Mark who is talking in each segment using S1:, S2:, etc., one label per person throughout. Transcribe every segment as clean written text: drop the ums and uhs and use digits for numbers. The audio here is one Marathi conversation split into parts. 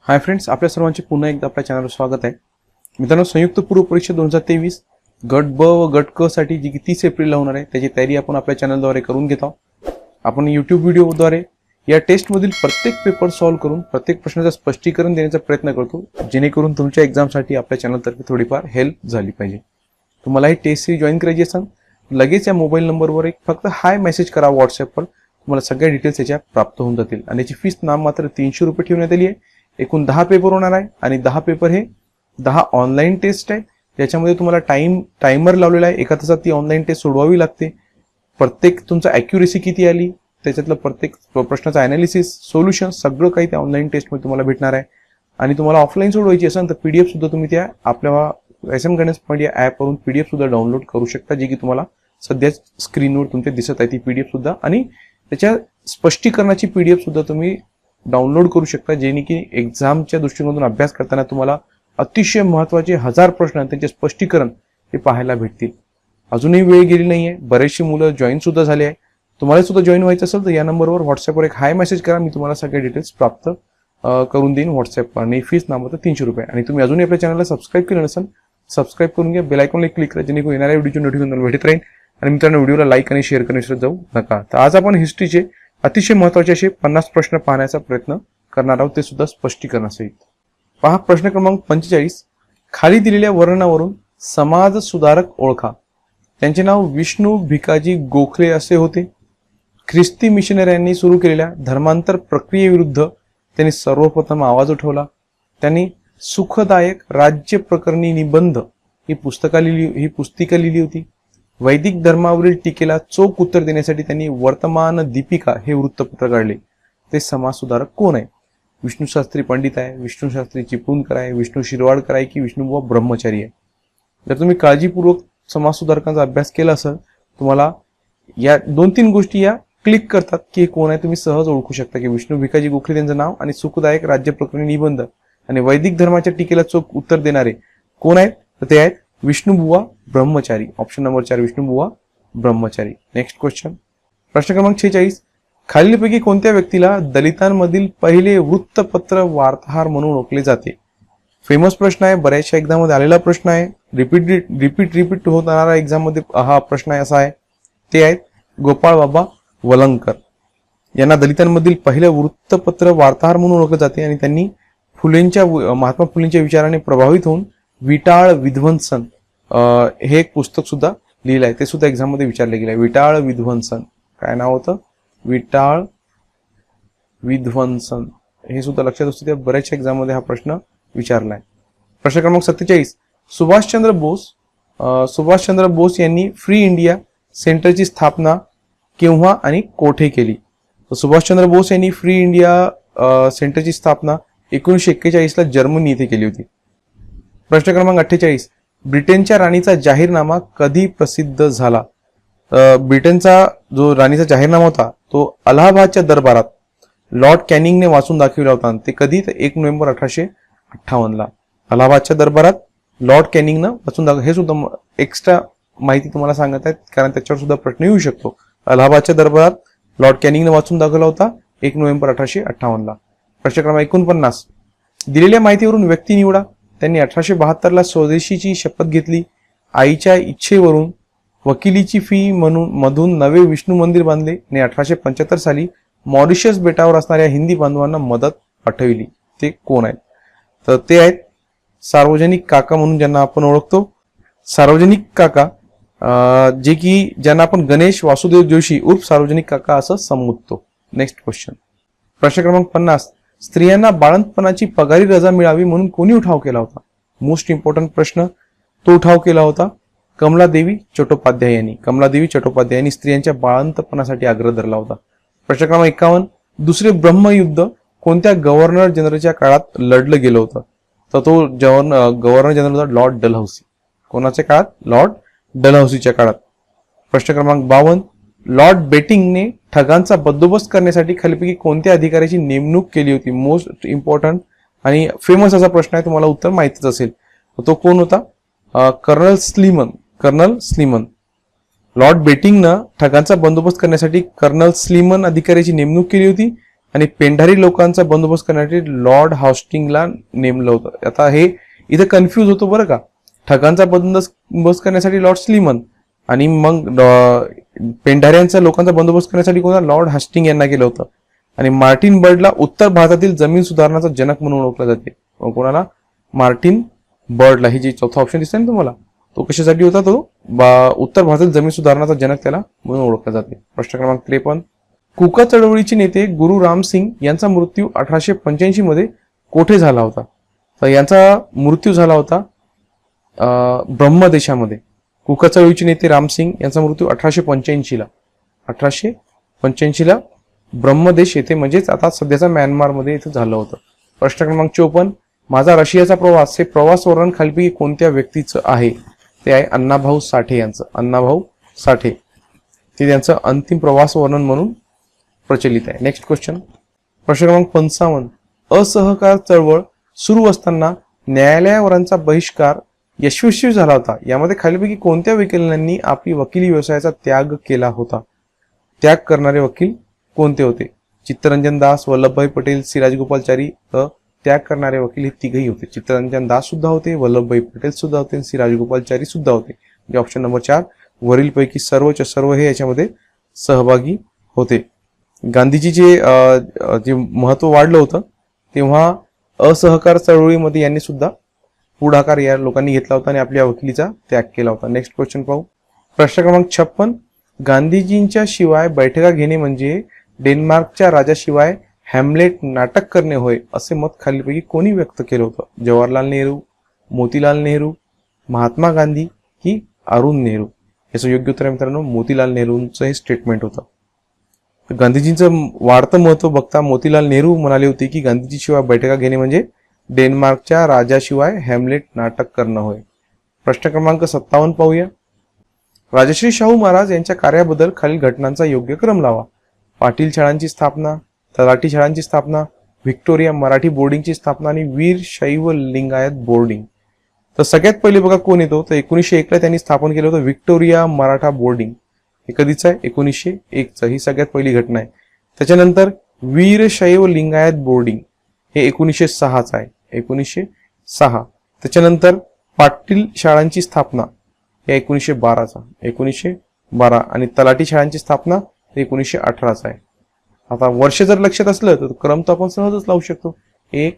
S1: हाय फ्रेंड्स, आपल्या सर्वांचे पुन्हा एकदा आपल्या चॅनलवर स्वागत आहे. मित्रांनो, संयुक्त पूर्व परीक्षा 2023 गट ब व गट क साठी जी की 30 एप्रिलला होणार आहे त्याची तयारी आपण आपल्या चॅनलद्वारे करून घेत आहोत. आपण YouTube व्हिडिओद्वारे या टेस्टमधील प्रत्येक पेपर सॉल्व्ह करून प्रत्येक प्रश्नाचं स्पष्टीकरण देण्याचा प्रयत्न करतो, जेणेकरून तुमच्या एक्झामसाठी आपल्या चॅनलतर्फे थोडीफार हेल्प झाली पाहिजे. तुम्हाला ही टेस्ट सिरीज जॉईन करायची असेल लगेच या मोबाईल नंबरवर एक फक्त हाय मेसेज करा व्हॉट्सअपवर. तुम्हाला सगळ्या डिटेल्स याच्या प्राप्त होऊन जातील आणि याची फीस नाममात्र 300 रुपये ठेवण्यात आली आहे. एकूण 10 पेपर होणार आहे आणि 10 पेपर हे 10 ऑनलाईन टेस्ट आहे. याच्यामध्ये तुम्हाला टाइमर लावलेला आहे. 1 तासात ती ऑनलाईन टेस्ट सोडवावी लागते. प्रत्येक तुमचा ॲक्युरेसी किती आली त्याच्यातलं प्रत्येक प्रश्नाचा ॲनालिसिस सोल्युशन सगळं काही त्या ऑनलाईन टेस्टमध्ये तुम्हाला भेटणार आहे. आणि तुम्हाला ऑफलाईन सोडवायची असेल तर PDF सुद्धा तुम्ही त्या आपल्या SM गणेश या ॲपवरून PDF सुद्धा डाउनलोड करू शकता, जी की तुम्हाला सध्या स्क्रीनवर तुमच्या दिसत आहे ती PDF सुद्धा. आणि त्याच्या स्पष्टीकरणाची PDF सुद्धा तुम्ही डाउनलोड करू शकता, जेणे की एक्झामच्या दृष्टिकोनातून अभ्यास करताना तुम्हाला अतिशय महत्त्वाचे 1000 प्रश्न त्यांचे स्पष्टीकरण हे पाहायला भेटतील. अजूनही वेळ गेली नाहीये, बरेचशी मुलं जॉईन सुद्धा झाले आहे. तुम्हाला सुद्धा जॉईन व्हायचं असेल तर या नंबरवर व्हॉट्सअपवर एक हाय मेसेज करा. मी तुम्हाला सगळे डिटेल्स प्राप्त करून देईन व्हॉट्सअपवर. आणि फीस नाममात्र 300 रुपये. आणि तुम्ही अजूनही आपल्या चॅनलला सबस्क्राईब केलं नसेल सबस्क्राईब करून घ्या, बेल आयकॉनला क्लिक करा, जेणेकरून येणाऱ्या व्हिडिओची नोटिफिकेशन भेटत राहील. आणि मित्रांनो, व्हिडिओला लाईक आणि शेअर करणे विसरत जाऊ नका. तर आज आपण हिस्ट्रीचे अतिशय महत्त्वाचे असे 50 प्रश्न पाहण्याचा प्रयत्न करणार आहोत, ते सुद्धा स्पष्टीकरणासहित. पहा प्रश्न क्रमांक 45. खाली दिलेल्या वर्णनावरून समाज सुधारक ओळखा. त्यांचे नाव विष्णू भिकाजी गोखले असे होते. ख्रिस्ती मिशनऱ्यांनी सुरू केलेल्या धर्मांतर प्रक्रियेविरुद्ध त्यांनी सर्वप्रथम आवाज उठवला. त्यांनी सुखदायक राज्य प्रकरणी निबंध ही पुस्तिका लिहिली होती. वैदिक धर्मावरील टीकेला चोख उत्तर देण्यासाठी त्यांनी वर्तमान दीपिका हे वृत्तपत्र काढले. ते समाजसुधारक कोण आहे? विष्णू शास्त्री पंडित आहे, विष्णू शास्त्री चिपळूणकर आहे, विष्णू शिरवाडकर आहे की विष्णुबुवा ब्रह्मचारी आहे? जर तुम्ही काळजीपूर्वक समाजसुधारकांचा अभ्यास केला असेल तुम्हाला या 2-3 गोष्टी या क्लिक करतात की हे कोण आहे, तुम्ही सहज ओळखू शकता की विष्णू भिकाजी गोखले त्यांचं नाव आणि सुखदायक राज्य प्रकरणी निबंध आणि वैदिक धर्माच्या टीकेला चोख उत्तर देणारे कोण आहेत? तर ते आहेत विष्णुबुवा ब्रह्मचारी. ऑप्शन नंबर 4 विष्णुबुवा ब्रह्मचारी. नेक्स्ट क्वेश्चन, प्रश्न क्रमांक 46. खालीलपैकी कोणत्या व्यक्तीला दलितांमधील पहिले वृत्तपत्र वार्ताहर म्हणून ओळखले जाते? फेमस प्रश्न आहे, बऱ्याचशा एक्झाम मध्ये आलेला प्रश्न आहे, रिपीट होणारा एक्झाम मध्ये हा प्रश्न आहे. असा आहे, ते आहेत गोपाळ बाबा वलंगकर. यांना दलितांमधील पहिले वृत्तपत्र वार्ताहर म्हणून ओळखले जाते आणि त्यांनी महात्मा फुलेंच्या विचाराने प्रभावित होऊन विटाळ विध्वंसन हे एक पुस्तक सुद्धा लिहिलं आहे. ते सुद्धा एक्झाम मध्ये विचारले गेले. विटाळ विध्वंसन काय नाव होतं? विटाळ विध्वंसन हे सुद्धा लक्षात असते. त्या बऱ्याचशा एक्झाम मध्ये हा प्रश्न विचारलाय. प्रश्न क्रमांक 47. सुभाषचंद्र बोस यांनी फ्री इंडिया सेंटरची स्थापना केव्हा आणि कोठे केली? सुभाषचंद्र बोस यांनी फ्री इंडिया सेंटरची स्थापना 1941 ला जर्मनी येथे केली होती. प्रश्न क्रमांक 48. ब्रिटनच्या राणीचा जाहीरनामा कधी प्रसिद्ध झाला? ब्रिटनचा जो राणीचा जाहीरनामा होता तो अलाहाबादच्या दरबारात लॉर्ड कॅनिंगने वाचून दाखविला होता. ते कधी? तर 1 नोव्हेंबर 1858 अलाहाबादच्या दरबारात लॉर्ड कॅनिंगनं वाचून हे सुद्धा एक्स्ट्रा माहिती तुम्हाला सांगत आहेत, कारण त्याच्यावर सुद्धा प्रश्न येऊ शकतो. अलाहाबादच्या दरबारात लॉर्ड कॅनिंगने वाचून दाखवला होता 1 नोव्हेंबर 1858. प्रश्न क्रमांक 49. दिलेल्या माहितीवरून व्यक्ती निवडा. त्यांनी 1872 स्वदेशीची शपथ घेतली. आईच्या इच्छेवरून वकिलीची फी मधून नवे विष्णू मंदिर बांधले आणि 1875 साली मॉरिशस बेटावर असणाऱ्या हिंदी बांधवांना मदत पाठविली. ते कोण आहेत? तर ते आहेत सार्वजनिक काका म्हणून ज्यांना आपण ओळखतो. सार्वजनिक काका जे की ज्यांना आपण गणेश वासुदेव जोशी उर्फ सार्वजनिक काका असं संबोधतो. नेक्स्ट क्वेश्चन, प्रश्न क्रमांक 50. स्त्रियांना बाळंतपणाची पगारी रजा मिळावी म्हणून कोणी उठाव केला होता? मोस्ट इम्पॉर्टंट प्रश्न. तो उठाव केला होता कमलादेवी चट्टोपाध्याय यांनी. कमलादेवी चट्टोपाध्याय यांनी स्त्रियांच्या बाळंतपणासाठी आग्रह धरला होता. प्रश्न क्रमांक 51. दुसरे ब्रह्मयुद्ध कोणत्या गव्हर्नर जनरलच्या काळात लढलं गेलं होतं? तर तो गव्हर्नर जनरल होता लॉर्ड डलहौसी. कोणाच्या काळात? लॉर्ड डलहौसीच्या काळात. प्रश्न क्रमांक 52. लॉर्ड बेटिंगने ठगांचा बंदोबस्त करण्यासाठी खालीपैकी कोणत्या अधिकाऱ्याची नेमणूक केली होती? मोस्ट इम्पॉर्टंट आणि फेमस असा प्रश्न आहे, तुम्हाला उत्तर माहितीच असेल. तो कोण होता? Colonel Sleeman. लॉर्ड बेटिंगनं ठगांचा बंदोबस्त करण्यासाठी कर्नल स्लीमन अधिकाऱ्याची नेमणूक केली होती आणि पेंढारी लोकांचा बंदोबस्त करण्यासाठी लॉर्ड हॉस्टिंगला नेमलं होतं. आता हे इथे कन्फ्यूज होतो बरं का. ठगांचा बंदोबस्त करण्यासाठी लॉर्ड स्लीमन आणि मग पेंढाऱ्यांचा लोकांचा बंदोबस्त करण्यासाठी कोणाला लॉर्ड हॉस्टिंग यांना केलं होतं. आणि मार्टिन बर्डला उत्तर भारतातील जमीन सुधारणाचा जनक म्हणून ओळखलं जाते. कोणाला? मार्टिन बर्डला. ही जी चौथा ऑप्शन दिसतंय ना तुम्हाला, तो कशासाठी होता? तो उत्तर भारतातील जमीन सुधारणाचा जनक त्याला म्हणून ओळखला जाते. प्रश्न क्रमांक 53. कुका चळवळीचे नेते गुरु राम सिंग यांचा मृत्यू 1885 मध्ये कोठे झाला होता? तर यांचा मृत्यू झाला होता ब्रह्मदेशामध्ये. कुका चळवळीचे नेते राम सिंग यांचा मृत्यू 1885 ला ब्रह्मदेश येथे, म्हणजेच आता सध्याचा म्यानमारमध्ये इथे झालं होतं. प्रश्न क्रमांक 54. माझा रशियाचा प्रवास हे प्रवास वर्णन खालीलपैकी कोणत्या व्यक्तीचं आहे? ते आहे अण्णाभाऊ साठे यांचं. अण्णाभाऊ साठे ते त्यांचं अंतिम प्रवास वर्णन म्हणून प्रचलित आहे. Next question. प्रश्न क्रमांक 55. असहकार चळवळ सुरू असताना न्यायालयावरचा बहिष्कार यशस्वी झाला होता. यामध्ये खालीलपैकी कोणत्या वकिलांनी आपली वकिली व्यवसायाचा त्याग केला होता? त्याग करणारे वकील कोणते होते? चित्तरंजन दास, वल्लभभाई पटेल, सी राजगोपालचारी. त्याग करणारे वकील हे तिघही होते. चित्तरंजन दास सुद्धा होते, वल्लभभाई पटेल सुद्धा होते, सी राजगोपालचारी सुद्धा होते. म्हणजे ऑप्शन नंबर 4 वरीलपैकी सर्वच्या सर्व हे याच्यामध्ये सहभागी होते. गांधीजी जे महत्व वाढलं होतं तेव्हा असहकार चळवळीमध्ये यांनी सुद्धा पुढाकार या लोकांनी घेतला होता आणि आपल्या वकिलीचा त्याग केला होता. नेक्स्ट क्वेश्चन पाहू. प्रश्न क्रमांक 56. गांधीजींच्या शिवाय बैठका घेणे म्हणजे डेन्मार्कच्या राजाशिवाय हॅम्लेट नाटक करणे होय, असे मत खालीलपैकी कोणी व्यक्त केलं होतं? जवाहरलाल नेहरू, मोतीलाल नेहरू, महात्मा गांधी की अरुण नेहरू? याचं योग्य उत्तर आहे मित्रांनो मोतीलाल नेहरूंचं हे स्टेटमेंट होतं. गांधीजींचं वाढतं महत्व बघता मोतीलाल नेहरू म्हणाले होते की गांधीजीशिवाय बैठका घेणे म्हणजे डेन्मार्कच्या राजाशिवाय हॅम्लेट नाटक करणं होय. प्रश्न क्रमांक 57 पाहूया. राजश्री शाहू महाराज यांच्या कार्याबद्दल खालील घटनांचा योग्य क्रम लावा. पाटील शाळांची स्थापना, तलाठी शाळांची स्थापना, व्हिक्टोरिया मराठी बोर्डिंगची स्थापना आणि वीर शैव लिंगायत बोर्डिंग. तर सगळ्यात पहिले बघा कोण येतो? तर 1901 ला त्यांनी स्थापन केलं होतं व्हिक्टोरिया मराठा बोर्डिंग. हे कधीच आहे? 1901चं. ही सगळ्यात पहिली घटना आहे. त्याच्यानंतर वीर शैव लिंगायत बोर्डिंग हे 1906चं आहे. 1906. त्याच्यानंतर पाटील शाळांची स्थापना हे 1912चा. 1912 आणि तलाठी शाळांची स्थापना 1918चा आहे. आता वर्ष जर लक्षात असलं तर क्रम तर आपण सहजच लावू शकतो. 1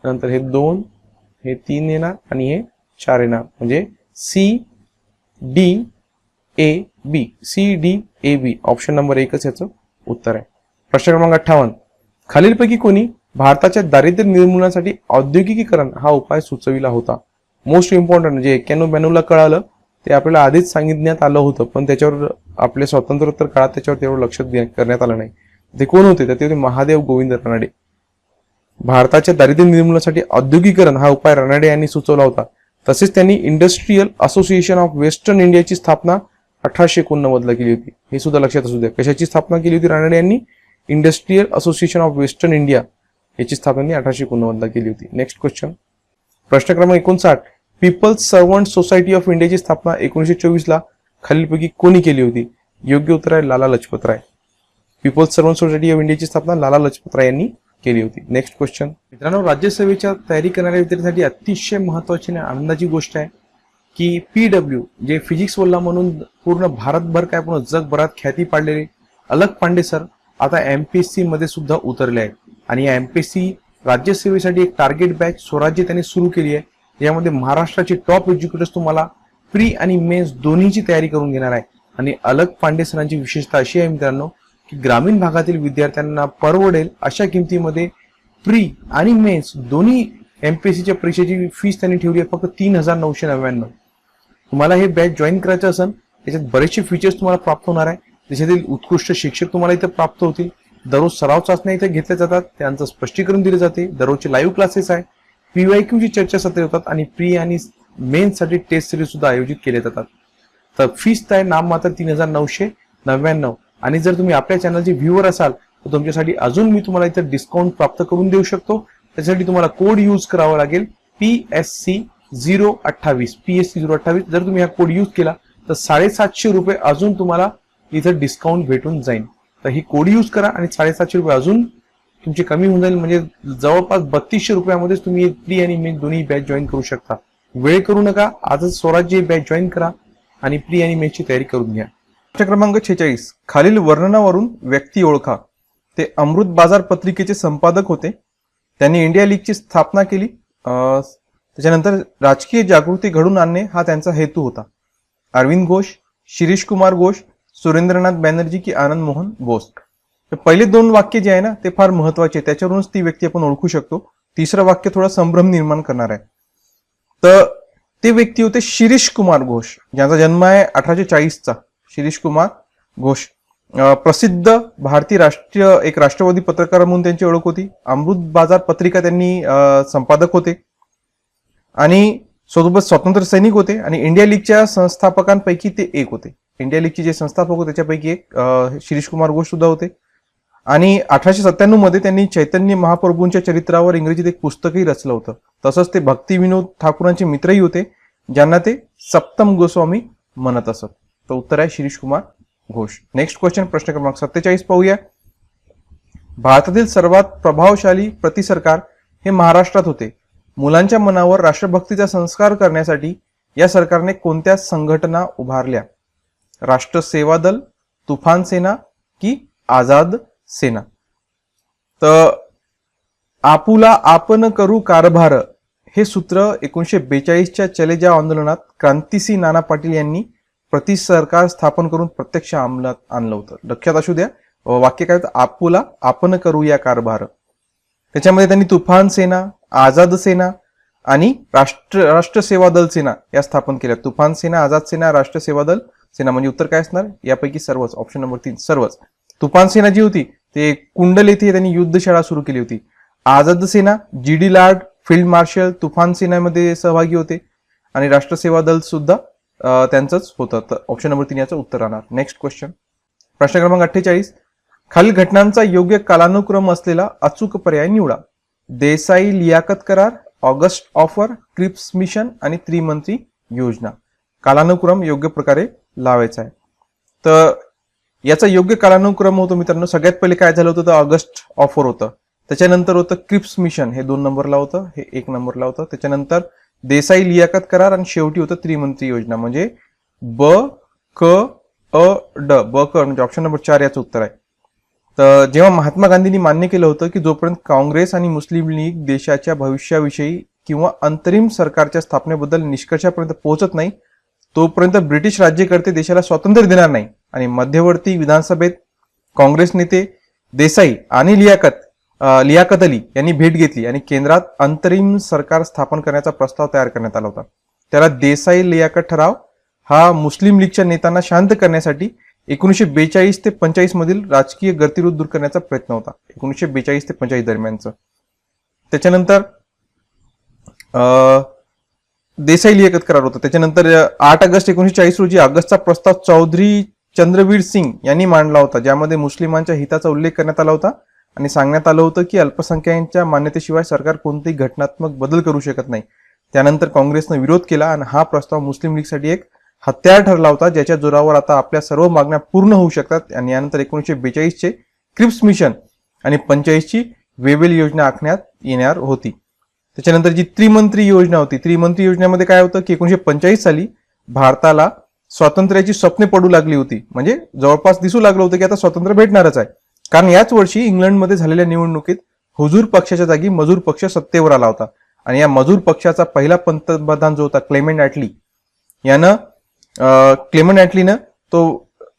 S1: नंतर हे 2 हे 3 येणार आणि हे 4 येणार. म्हणजे CDAB. CDAB ऑप्शन नंबर 1च याचं उत्तर आहे. प्रश्न क्रमांक 58. खालीलपैकी कोणी भारताच्या दारिद्र्य निर्मूलनासाठी औद्योगिकीकरण हा उपाय सुचविला होता? मोस्ट इम्पॉर्टंट जे 91-92 ला कळालं ते आपल्याला आधीच सांगितण्यात आलं होतं, पण त्याच्यावर आपल्या स्वातंत्र्योत्तर काळात त्याच्यावर तेवढं लक्ष करण्यात आलं नाही. ते कोण होते? तर ते होते महादेव गोविंद रानडे. भारताच्या दारिद्र्य निर्मूलनासाठी औद्योगिकीकरण हा उपाय रानडे यांनी सुचवला होता. तसेच त्यांनी इंडस्ट्रियल असोसिएशन ऑफ वेस्टर्न इंडियाची स्थापना 1889 ला केली होती. हे सुद्धा लक्षात असू द्या. कशाची स्थापना केली होती रानडे यांनी? Industrial association of western India याची स्थापना 1889 ला केली होती. Next question. प्रश्न क्रमांक 59. पीपल्स सर्वंट सोसायटी ऑफ इंडियाची स्थापना 1924 ला खालीलपैकी कोणी केली होती? योग्य उत्तर आहे Lala Lajpat Rai. People's servant society of इंडियाची स्थापना लाला लजपत राय यांनी केली होती. Next question. मित्रांनो, राज्यसेवेच्या तयारी करणाऱ्या विद्यार्थ्यांसाठी अतिशय महत्वाची आणि आनंदाची गोष्ट आहे की PW जे फिजिक्स वल्ला म्हणून पूर्ण भारतभर काय पूर्ण जगभरात ख्याती पाडलेले अलक पांडे सर आता MPSC मध्ये सुद्धा उतरले आहेत. आणि या MPSC राज्यसेवेसाठी एक टार्गेट बॅच स्वराज्य त्यांनी सुरू केली आहे. यामध्ये महाराष्ट्राचे टॉप एज्युकेटर्स तुम्हाला प्री आणि मेन्स दोन्हीची तयारी करून घेणार आहे. आणि अलक पांडे सरांची विशेषता अशी आहे मित्रांनो की ग्रामीण भागातील विद्यार्थ्यांना परवडेल अशा किमतीमध्ये प्री आणि मेन्स दोन्ही MPSCच्या परीक्षेची फीस त्यांनी ठेवली आहे फक्त 3,999. तुम्हाला हे बॅच जॉईन करायचं असेल त्याच्यात बरेचसे फीचर्स तुम्हाला प्राप्त होणार आहे. त्याच्यातील उत्कृष्ट शिक्षक तुम्हाला इथे प्राप्त होतील. दररोज सराव चाचण्या इथे घेतल्या जातात, त्यांचं स्पष्टीकरण दिले जाते. दररोजचे लाईव्ह क्लासेस आहे. PYQ ची चर्चासत्रे होतात आणि प्री आणि मेन्स साठी टेस्ट सिरीज सुद्धा आयोजित केले जातात. तर फीस आहे नाम मात्र 3,999. आणि जर तुम्ही आपल्या चॅनलचे व्ह्यूअर असाल तर तुमच्यासाठी अजून मी तुम्हाला इथे डिस्काउंट प्राप्त करून देऊ शकतो. त्यासाठी तुम्हाला कोड यूज करावा लागेल PSC028. PSC028 जर तुम्ही हा कोड यूज केला तर 750 रुपये अजून तुम्हाला इथे डिस्काउंट भेटून जाईल. तर ही कोड यूज करा आणि 750 रुपये अजून तुमची कमी होऊन जाईल. म्हणजे जवळपास 3200 रुपयामध्येच तुम्ही प्री आणि मेन दोन्ही बॅच जॉईन करू शकता. वेळ करू नका, आजच स्वराज्य बॅच जॉईन करा आणि प्री आणि मेनची तयारी करून घ्या. प्रश्न क्रमांक 46, खालील वर्णनावरून व्यक्ती ओळखा. ते अमृत बाजार पत्रिकेचे संपादक होते. त्यांनी इंडिया लीगची स्थापना केली. त्याच्यानंतर राजकीय जागृती घडून आणणे हा त्यांचा हेतू होता. अरविंद घोष, शिरीष कुमार घोष, सुरेंद्रनाथ बॅनर्जी की आनंद मोहन बोस. पहिले दोन वाक्य जे आहे ना ते फार महत्वाचे, त्याच्यावरूनच ती व्यक्ती आपण ओळखू शकतो. तिसरं वाक्य थोडा संभ्रम निर्माण करणार आहे. तर ते व्यक्ती होते शिरीष कुमार घोष, ज्यांचा जन्म आहे 1840चा. शिरीष कुमार घोष प्रसिद्ध भारतीय एक राष्ट्रवादी पत्रकार म्हणून त्यांची ओळख होती. अमृत बाजार पत्रिका त्यांनी संपादक होते आणि सोबत स्वातंत्र्य सैनिक होते आणि इंडिया लीगच्या संस्थापकांपैकी ते एक होते. इंडिया लीगचे जे संस्थापक होते त्याच्यापैकी एक शिरीष कुमार घोष सुद्धा होते. आणि 1897 मध्ये त्यांनी चैतन्य महाप्रभूंच्या चरित्रावर इंग्रजीत एक पुस्तकही रचलं होतं. तसंच ते भक्ती विनोद ठाकूरांचे मित्रही होते, ज्यांना ते सप्तम गोस्वामी म्हणत असत. तर उत्तर आहे शिरीष कुमार घोष. नेक्स्ट क्वेश्चन, प्रश्न क्रमांक 47 पाहूया. भारतातील सर्वात प्रभावशाली प्रतिसरकार हे महाराष्ट्रात होते. मुलांच्या मनावर राष्ट्रभक्तीचा संस्कार करण्यासाठी या सरकारने कोणत्या संघटना उभारल्या? राष्ट्र सेवा दल, तुफान सेना की आझाद सेना? तर आपुला आपण करू कारभार हे सूत्र 1942च्या चले जाव आंदोलनात क्रांतिसिंह नाना पाटील यांनी प्रतिसरकार स्थापन करून प्रत्यक्ष अंमलात आणलं होतं. लक्षात असू द्या, वाक्य काय होतं? आपुला आपण करू या कारभार. त्याच्यामध्ये त्यांनी तुफान सेना, आझाद सेना आणि राष्ट्र सेवा दल सेना या स्थापन केल्या. तुफान सेना, आझाद सेना, राष्ट्र सेवा दल सेना. म्हणजे उत्तर काय असणार यापैकी? सर्वच. ऑप्शन नंबर 3 सर्वच. तुफान सेना जी होती ते कुंडल येथे त्यांनी युद्धशाळा सुरू केली होती. आझाद सेना GD लार्ड फील्ड मार्शल तुफान सेनेमध्ये सहभागी होते आणि राष्ट्र सेवा दल सुद्धा त्यांचंच होतं. तर ऑप्शन नंबर 3 याचं उत्तर राहणार. नेक्स्ट क्वेश्चन, प्रश्न क्रमांक 48, खालील घटनांचा योग्य कालानुक्रम असलेला अचूक पर्याय निवडा. देसाई लियाकत करार, ऑगस्ट ऑफर, क्रिप्स मिशन आणि त्रिमंत्री योजना. कालानुक्रम योग्य प्रकारे लावायचा आहे. तर याचा योग्य कालानुक्रम होतो मित्रांनो, सगळ्यात पहिले काय झालं होतं तर ऑगस्ट ऑफर होतं. त्याच्यानंतर होतं क्रिप्स मिशन, हे 2 नंबरला होतं, हे 1 नंबरला होतं. त्याच्यानंतर देसाई लियाकत करार आणि शेवटी होतं त्रिमंत्री योजना. म्हणजे ब क अ ड, ब क म्हणजे ऑप्शन नंबर 4 याचं उत्तर आहे. तर जेव्हा महात्मा गांधींनी मान्य केलं होतं की जोपर्यंत काँग्रेस आणि मुस्लिम लीग देशाच्या भविष्याविषयी किंवा अंतरिम सरकारच्या स्थापनेबद्दल निष्कर्षापर्यंत पोहोचत नाही तोपर्यंत ब्रिटिश राज्यकर्ते देशाला स्वातंत्र्य देणार नाही. आणि मध्यवर्ती विधानसभेत काँग्रेस नेते देसाई आणि लियाकत अली यांनी भेट घेतली आणि केंद्रात अंतरिम सरकार स्थापन करण्याचा प्रस्ताव तयार करण्यात आला होता. त्याला देसाई लियाकत ठराव हा मुस्लिम लीगच्या नेत्यांना शांत करण्यासाठी 1942 ते 45 मधील राजकीय गतिरोध दूर करण्याचा प्रयत्न होता. 1942 ते 45 दरम्यानचं. त्याच्यानंतर देसाई लियाकत करार होता. त्याच्यानंतर 8 ऑगस्ट 1940 रोजी ऑगस्टचा प्रस्ताव चौधरी चंद्रवीर सिंग यांनी मांडला होता, ज्यामध्ये मुस्लिमांच्या हिताचा उल्लेख करण्यात आला होता आणि सांगण्यात आलं होतं की अल्पसंख्याकांच्या मान्यतेशिवाय सरकार कोणतेही घटनात्मक बदल करू शकत नाही. त्यानंतर काँग्रेसनं विरोध केला आणि हा प्रस्ताव मुस्लिम लीगसाठी एक हत्यार ठरला होता, ज्याच्या जोरावर आता आपल्या सर्व मागण्या पूर्ण होऊ शकतात. आणि यानंतर 1942 चे क्रिप्स मिशन आणि 45 ची वेवेल योजना आखण्यात येणार होती. त्याच्यानंतर जी त्रिमंत्री योजना होती, त्रिमंत्री योजनेमध्ये काय होतं की 1945 साली भारताला स्वातंत्र्याची स्वप्ने पडू लागली होती. म्हणजे जवळपास दिसू लागलं होतं की आता स्वातंत्र्य भेटणारच आहे. कारण याच वर्षी इंग्लंडमध्ये झालेल्या निवडणुकीत हुजूर पक्षाच्या जागी मजूर पक्ष सत्तेवर आला होता आणि या मजूर पक्षाचा पहिला पंतप्रधान जो होता क्लेमेंट ॲटली यानं तो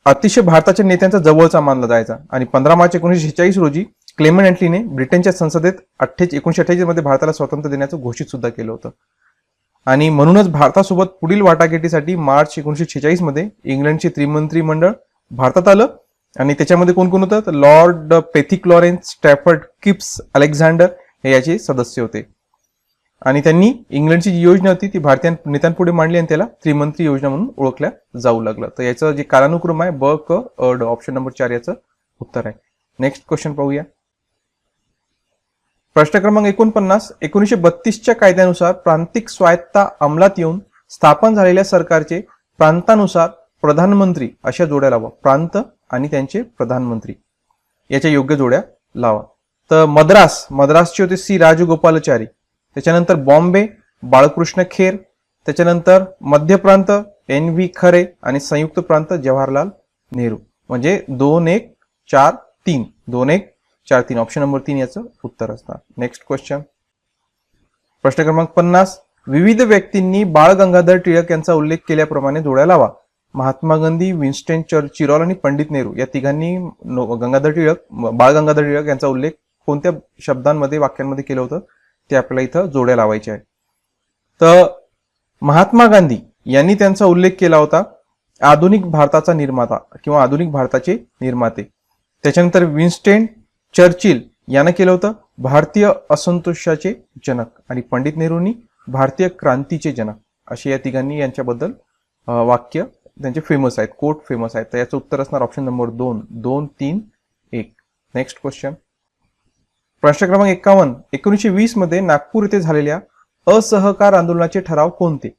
S1: अतिशय भारताच्या नेत्यांचा जवळचा मानला जायचा. आणि 15 मार्च 1946 रोजी क्लेमेंट ॲटलीने ब्रिटनच्या संसदेत 1948 मध्ये भारताला स्वातंत्र्य देण्याचं घोषित सुद्धा केलं होतं. आणि म्हणूनच भारतासोबत पुढील वाटाघाटीसाठी मार्च 1946 मध्ये इंग्लंडचे त्रिमंत्री मंडळ भारतात आलं. आणि त्याच्यामध्ये कोण कोण होतं तर lord Pethick Lawrence, Stafford Cripps, Alexander हे याचे सदस्य होते. आणि त्यांनी इंग्लंडची जी योजना होती ती भारतीय नेत्यांपुढे मांडली आणि त्याला त्रिमंत्री योजना म्हणून ओळखल्या जाऊ लागलं. तर याचं जे कालानुक्रम आहे ब क अ ड, ऑप्शन नंबर 4 याचं उत्तर आहे. नेक्स्ट क्वेश्चन पाहूया. प्रश्न क्रमांक 49, 1932च्या कायद्यानुसार प्रांतिक स्वायत्ता अंमलात येऊन स्थापन झालेल्या सरकारचे प्रांतानुसार प्रधानमंत्री अशा जोड्या लावा. प्रांत आणि त्यांचे प्रधानमंत्री याच्या योग्य जोड्या लावा. तर मद्रासचे होते सी राजगोपालाचारी. त्याच्यानंतर बॉम्बे बाळकृष्ण खेर. त्याच्यानंतर मध्य प्रांत NV खरे आणि संयुक्त प्रांत जवाहरलाल नेहरू. म्हणजे 2-1-4-3 2-1-4-3 ऑप्शन नंबर 3 याचं उत्तर असणार. नेक्स्ट क्वेश्चन, प्रश्न क्रमांक 50. विविध व्यक्तींनी बाळ गंगाधर टिळक यांचा उल्लेख केल्याप्रमाणे जोड्या लावा. महात्मा गांधी, विन्स्टन चिरॉल आणि पंडित नेहरू या तिघांनी बाळ गंगाधर टिळक यांचा उल्लेख कोणत्या शब्दांमध्ये वाक्यांमध्ये केलं होतं ते आपल्याला इथं जोड्या लावायचे आहे. तर महात्मा गांधी यांनी त्यांचा उल्लेख केला होता आधुनिक भारताचा निर्माता किंवा आधुनिक भारताचे निर्माते. त्याच्यानंतर विन्स्टन चर्चिल यानं केलं होतं भारतीय असंतोषाचे जनक आणि पंडित नेहरूंनी भारतीय क्रांतीचे जनक. असे या तिघांनी यांच्याबद्दल वाक्य त्यांचे फेमस आहेत, कोट फेमस आहेत. तर याचं उत्तर असणार ऑप्शन नंबर 2-2-3-1. नेक्स्ट क्वेश्चन, प्रश्न क्रमांक 51. 1920 मध्ये नागपूर येथे झालेल्या असहकार आंदोलनाचे ठराव कोणते?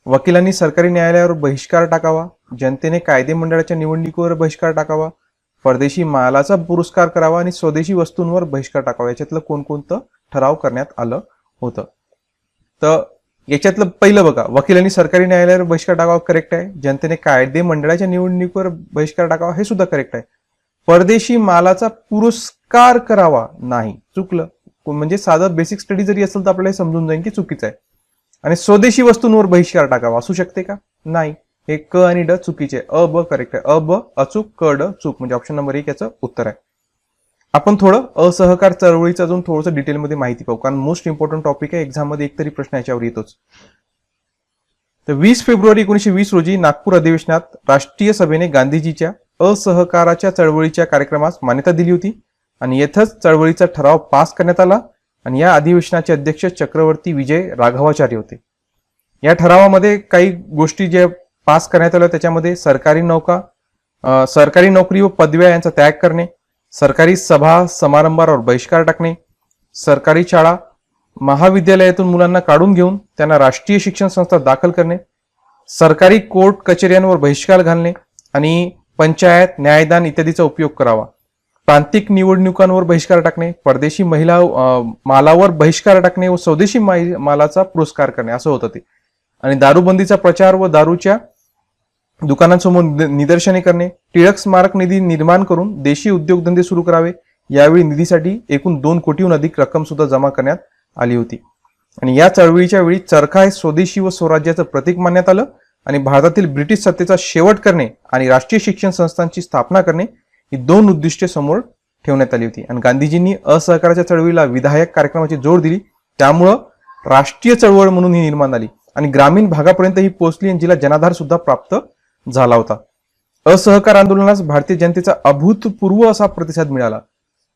S1: वकिलांनी सरकारी न्यायालयावर बहिष्कार टाकावा, जनतेने कायदे मंडळाच्या निवडणुकीवर बहिष्कार टाकावा, परदेशी मालाचा पुरस्कार करावा आणि स्वदेशी वस्तूंवर बहिष्कार टाकावा. याच्यातलं कोणकोणतं ठराव करण्यात आलं होतं? तर याच्यातलं पहिलं बघा, वकिलांनी सरकारी न्यायालयावर बहिष्कार टाकावा करेक्ट आहे. जनतेने कायदे मंडळाच्या निवडणुकीवर बहिष्कार टाकावा हे सुद्धा करेक्ट आहे. परदेशी मालाचा पुरस्कार करावा नाही, चुकलं. म्हणजे साधं बेसिक स्टडी जरी असेल तर आपल्याला हे समजून जाईल की चुकीचं आहे. आणि स्वदेशी वस्तूंवर बहिष्कार टाकावा असू शकते का? नाही. हे क आणि ड चुकीचे. अ ब करेक्ट आहे. अ ब अचूक, क ड चूक. म्हणजे ऑप्शन नंबर 1 याचं उत्तर आहे. आपण थोडं असहकार चळवळीचं अजून थोडंसं डिटेलमध्ये माहिती पाहू, कारण मोस्ट इम्पॉर्टंट टॉपिक आहे. एक्झाममध्ये एक तरी प्रश्न याच्यावर येतोच. तर 20 फेब्रुवारी 1920 रोजी नागपूर अधिवेशनात राष्ट्रीय सभेने गांधीजीच्या असहकाराच्या चळवळीच्या कार्यक्रमास मान्यता दिली होती आणि येथेच चळवळीचा ठराव पास करण्यात आला. आणि या अधिवेशनाचे अध्यक्ष चक्रवर्ती विजय राघवाचार्य होते. या ठरावामध्ये काही गोष्टी ज्या पास करण्यात आल्या त्याच्यामध्ये सरकारी नोकरी व पदव्या यांचा त्याग करणे, सरकारी सभा समारंभावर बहिष्कार टाकणे, सरकारी शाळा महाविद्यालयातून मुलांना काढून घेऊन त्यांना राष्ट्रीय शिक्षण संस्था दाखल करणे, सरकारी कोर्ट कचेऱ्यांवर बहिष्कार घालणे आणि पंचायत न्यायदान इत्यादीचा उपयोग करावा, प्रांतिक निवडणुकांवर बहिष्कार टाकणे, परदेशी मालावर बहिष्कार टाकणे व स्वदेशी मालाचा पुरस्कार करणे असं होतं ते. आणि दारूबंदीचा प्रचार व दारूच्या दुकानांसमोर निदर्शने करणे, टिळक स्मारक निधी निर्माण करून देशी उद्योगधंदे सुरू करावे. यावेळी निधीसाठी एकूण 2 कोटीहून अधिक रक्कम सुद्धा जमा करण्यात आली होती. आणि या चळवळीच्या वेळी चरखा हे स्वदेशी व स्वराज्याचं प्रतीक मानण्यात आलं आणि भारतातील ब्रिटिश सत्तेचा शेवट करणे आणि राष्ट्रीय शिक्षण संस्थांची स्थापना करणे ही 2 उद्दिष्टे समोर ठेवण्यात आली होती. आणि गांधीजींनी असहकाराच्या चळवळीला विधायक कार्यक्रमाची जोड दिली, त्यामुळं राष्ट्रीय चळवळ म्हणून ही निर्माण झाली आणि ग्रामीण भागापर्यंत ही पोहोचली आणि जिला जनाधार सुद्धा प्राप्त झाला होता. असहकार आंदोलनास भारतीय जनतेचा अभूतपूर्व असा प्रतिसाद मिळाला.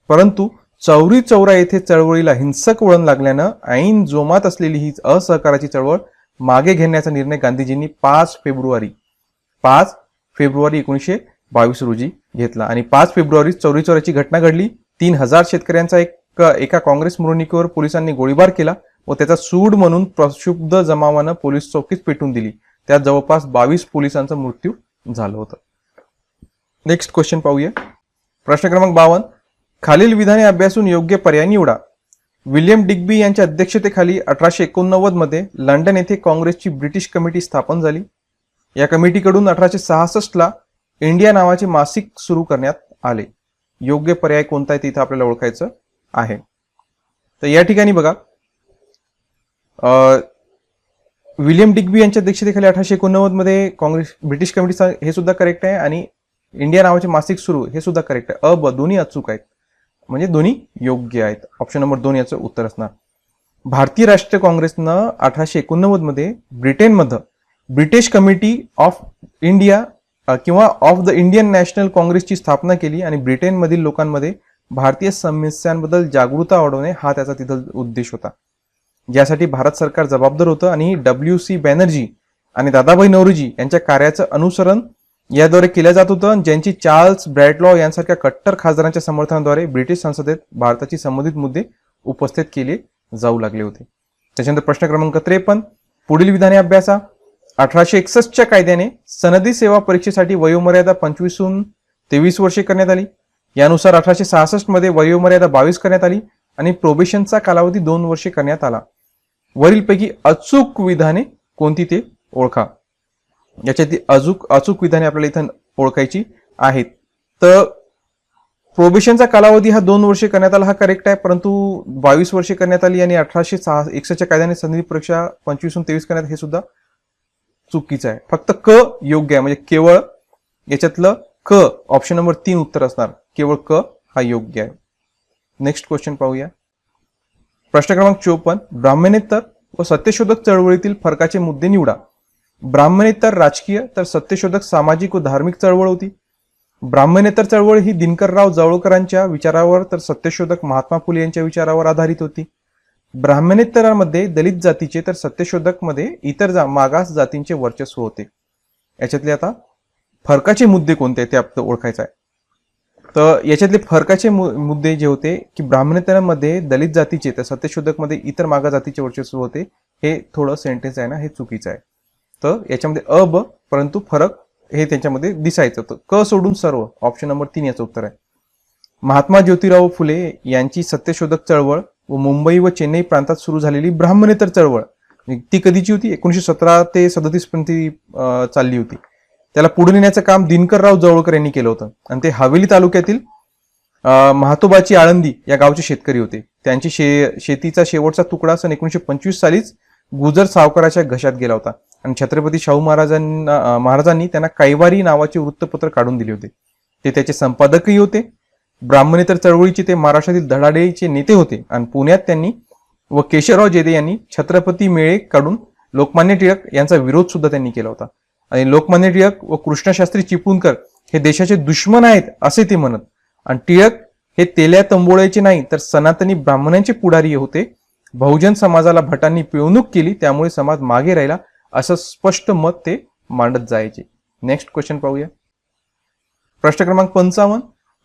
S1: परंतु चौरी चौरा येथे चळवळीला हिंसक वळण लागल्यानं ऐन जोमात असलेली ही असहकाराची चळवळ मागे घेण्याचा निर्णय गांधीजींनी 5 फेब्रुवारी 1922 रोजी घेतला. आणि 5 फेब्रुवारी चौरी चौऱ्याची घटना घडली. 3000 शेतकऱ्यांचा एका काँग्रेस मिरवणुकीवर पोलिसांनी गोळीबार केला व त्याचा सूड म्हणून प्रक्षुब्ध जमावानं पोलीस चौकीच पेटून दिली. त्यात जवळपास 22 पोलिसांचा मृत्यू झाला होता. नेक्स्ट क्वेश्चन पाहूया. प्रश्न क्रमांक 52. खालील विधाने अभ्यासून योग्य पर्याय निवडा. विल्यम डिग्बी यांच्या अध्यक्षतेखाली 1889 मध्ये लंडन येथे काँग्रेसची ब्रिटिश कमिटी स्थापन झाली. या कमिटीकडून 1866 ला इंडिया नावाचे मासिक सुरू करण्यात आले. योग्य पर्याय कोणता आहे तिथे आपल्याला ओळखायचं आहे. तर या ठिकाणी बघा, विल्यम डिग्बी यांच्या अध्यक्षतेखाली 1889 मध्ये काँग्रेस ब्रिटिश कमिटीचा हे सुद्धा करेक्ट आहे आणि इंडिया नावाचे मासिक सुरू हे सुद्धा करेक्ट आहे. ब दोन्ही अचूक आहेत, म्हणजे दोन्ही योग्य आहेत. ऑप्शन नंबर 2 याचं उत्तर असणार. भारतीय राष्ट्रीय काँग्रेसनं 1889 मध्ये ब्रिटनमध्ये ब्रिटिश कमिटी ऑफ इंडिया किंवा ऑफ द इंडियन नॅशनल काँग्रेसची स्थापना केली आणि ब्रिटनमधील लोकांमध्ये भारतीय समस्यांबद्दल जागरूकता वाढवणे हा त्याचा तिथं उद्देश होता. ज्यासाठी भारत सरकार जबाबदार होतं आणि WC बॅनर्जी आणि दादाभाई नौरोजी यांच्या कार्याचं अनुसरण याद्वारे केलं जात होतं, ज्यांची चार्ल्स ब्रॅडलॉ यांसारख्या कट्टर खासदारांच्या समर्थनाद्वारे ब्रिटिश संसदेत भारताची संबंधित मुद्दे उपस्थित केले जाऊ लागले होते. त्याच्यानंतर प्रश्न क्रमांक 53. पुढील विधाने अभ्यासा. 1861च्या कायद्याने सनदी सेवा परीक्षेसाठी वयोमर्यादा 25हून 23 वर्षे करण्यात आली. यानुसार 1866 मध्ये वयोमर्यादा 22 करण्यात आली आणि प्रोबेशनचा कालावधी 2 वर्षे करण्यात आला. वरीलपैकी अचूक विधाने कोणती ते ओळखा. याच्यातली अचूक विधाने आपल्याला इथं ओळखायची आहेत. तर प्रोबेशनचा कालावधी हा 2 वर्षे करण्यात आला, हा करेक्ट आहे, परंतु 22 वर्षे करण्यात आली आणि 1861 कायद्याने संधी परीक्षा 25 23 करण्यात, हे सुद्धा चुकीचं आहे. फक्त क योग्य आहे, म्हणजे केवळ याच्यातलं क ऑप्शन नंबर 3 उत्तर असणार, केवळ क हा योग्य आहे. नेक्स्ट क्वेश्चन पाहूया. प्रश्न क्रमांक 54. ब्राह्मणेतर व सत्यशोधक चळवळीतील फरकाचे मुद्दे निवडा. ब्राह्मणेतर राजकीय तर सत्यशोधक सामाजिक व धार्मिक चळवळ होती. ब्राह्मणेतर चळवळ ही दिनकरराव जावळकरांच्या विचारावर तर सत्यशोधक महात्मा फुले यांच्या विचारावर आधारित होती. ब्राह्मणेतरांमध्ये दलित जातीचे तर सत्यशोधक मध्ये इतर मागास जातींचे वर्चस्व होते. याच्यातले आता फरकाचे मुद्दे कोणते ते आपल्याला ओळखायचं आहे. तर याच्यातले फरकाचे मुद्दे जे होते की ब्राह्मणेतरांमध्ये दलित जातीचे तर सत्यशोधक मध्ये इतर मागास जातीचे वर्चस्व होते, हे थोडं सेंटेन्स आहे ना, हे चुकीचं आहे. तर याच्यामध्ये अ ब परंतु फरक हे त्यांच्यामध्ये दिसायचं. तर क सोडून सर्व ऑप्शन नंबर 3 याचं उत्तर आहे. महात्मा ज्योतिराव फुले यांची सत्यशोधक चळवळ व मुंबई व चेन्नई प्रांतात सुरू झालेली ब्राह्मणेतर चळवळ ती कधीची होती? 1917 ते 37 पर्यंत चालली होती. त्याला पुढे नेण्याचं काम दिनकरराव जावळकर यांनी केलं होतं आणि ते हवेली तालुक्यातील महातोबाची आळंदी या गावचे शेतकरी होते. त्यांची शेतीचा शेवटचा तुकडा सन 1925 सालीच गुजर सावकाराच्या घशात गेला होता आणि छत्रपती शाहू महाराजांनी त्यांना कैवारी नावाचे वृत्तपत्र काढून दिले होते. ते त्याचे संपादकही होते. ब्राह्मणेतर चळवळीचे ते महाराष्ट्रातील धडाडीचे नेते होते आणि पुण्यात त्यांनी व केशवराव जेदे यांनी छत्रपती मेळे काढून लोकमान्य टिळक यांचा विरोध सुद्धा त्यांनी केला होता. आणि लोकमान्य टिळक व कृष्णशास्त्री चिपळूणकर हे देशाचे दुश्मन आहेत असे ते म्हणत आणि टिळक हे तेल्या तंबोळ्याचे नाही तर सनातनी ब्राह्मणांचे पुढारी होते. बहुजन समाजाला भटांनी पिळवणूक केली त्यामुळे समाज मागे राहिला असं स्पष्ट मत ते मांडत जायचे. नेक्स्ट क्वेश्चन पाहूया. प्रश्न क्रमांक 55.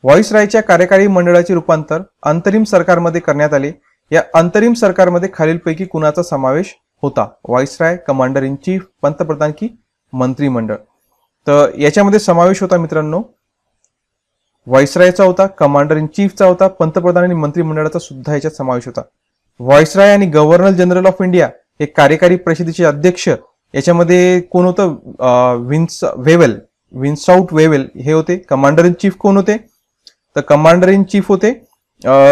S1: व्हॉइसरायच्या कार्यकारी मंडळाचे रूपांतर अंतरिम सरकारमध्ये करण्यात आले. या अंतरिम सरकारमध्ये खालीलपैकी कुणाचा समावेश होता? व्हॉइसराय, कमांडर इन चीफ, पंतप्रधान की मंत्रिमंडळ? तर याच्यामध्ये समावेश होता मित्रांनो व्हॉइसरायचा होता, कमांडर इन चीफचा होता, पंतप्रधान आणि मंत्रिमंडळाचा सुद्धा याच्यात समावेश होता. व्हॉइसराय आणि गव्हर्नर जनरल ऑफ इंडिया हे कार्यकारी परिषदेचे अध्यक्ष याच्यामध्ये कोण होतं? विन्साउट वेवेल हे होते. कमांडर इन चीफ कोण होते? तर कमांडर इन चीफ होते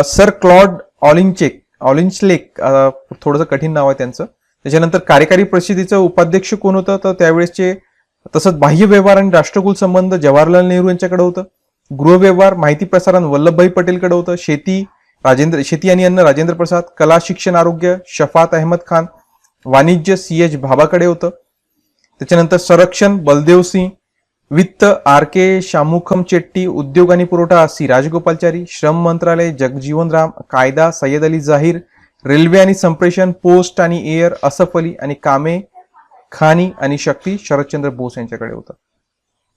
S1: सर क्लॉड ऑलिंचलेक, थोडंसं कठीण नाव आहे त्यांचं. त्याच्यानंतर कार्यकारी परिषदेचं उपाध्यक्ष कोण होतं? तर त्यावेळेसचे तसंच बाह्य व्यवहार आणि राष्ट्रकुल संबंध जवाहरलाल नेहरू यांच्याकडे होतं. गृहव्यवहार माहिती प्रसारण वल्लभभाई पटेलकडे होतं. शेती आणि अन्न राजेंद्र प्रसाद, कला शिक्षण आरोग्य शफात अहमद खान, वाणिज्य CH भाभाकडे होतं. त्याच्यानंतर संरक्षण बलदेव सिंह, वित्त RK शामुखम चेट्टी, उद्योग आणि पुरवठा C राजगोपालचारी, श्रम मंत्रालय जगजीवन राम, कायदा सय्यद अली जाहीर, रेल्वे आणि संप्रेषण पोस्ट आणि एअर असफ अली आणि कामे खानी आणि शक्ती शरदचंद्र बोस यांच्याकडे होतं.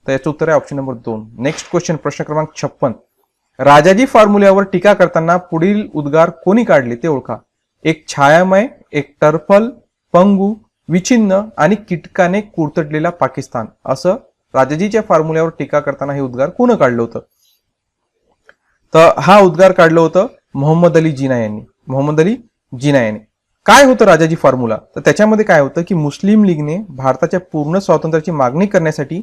S1: तर याचं उत्तर आहे ऑप्शन नंबर 2. नेक्स्ट क्वेश्चन प्रश्न क्रमांक 56. राजाजी फॉर्म्युल्यावर टीका करताना पुढील उद्गार कोणी काढले ते ओळखा. एक छायामय, एक टर्फल, पंगू, विच्छिन्न आणि कीटकाने कुरतडलेला पाकिस्तान असं राजाजीच्या फॉर्म्युल्यावर टीका करताना हे उद्गार कोण काढलं होतं? तर हा उद्गार काढलं होतं मोहम्मद अली जिना यांनी. काय होतं राजाजी फॉर्म्युला? तर त्याच्यामध्ये काय होतं की मुस्लिम लीगने भारताच्या पूर्ण स्वातंत्र्याची मागणी करण्यासाठी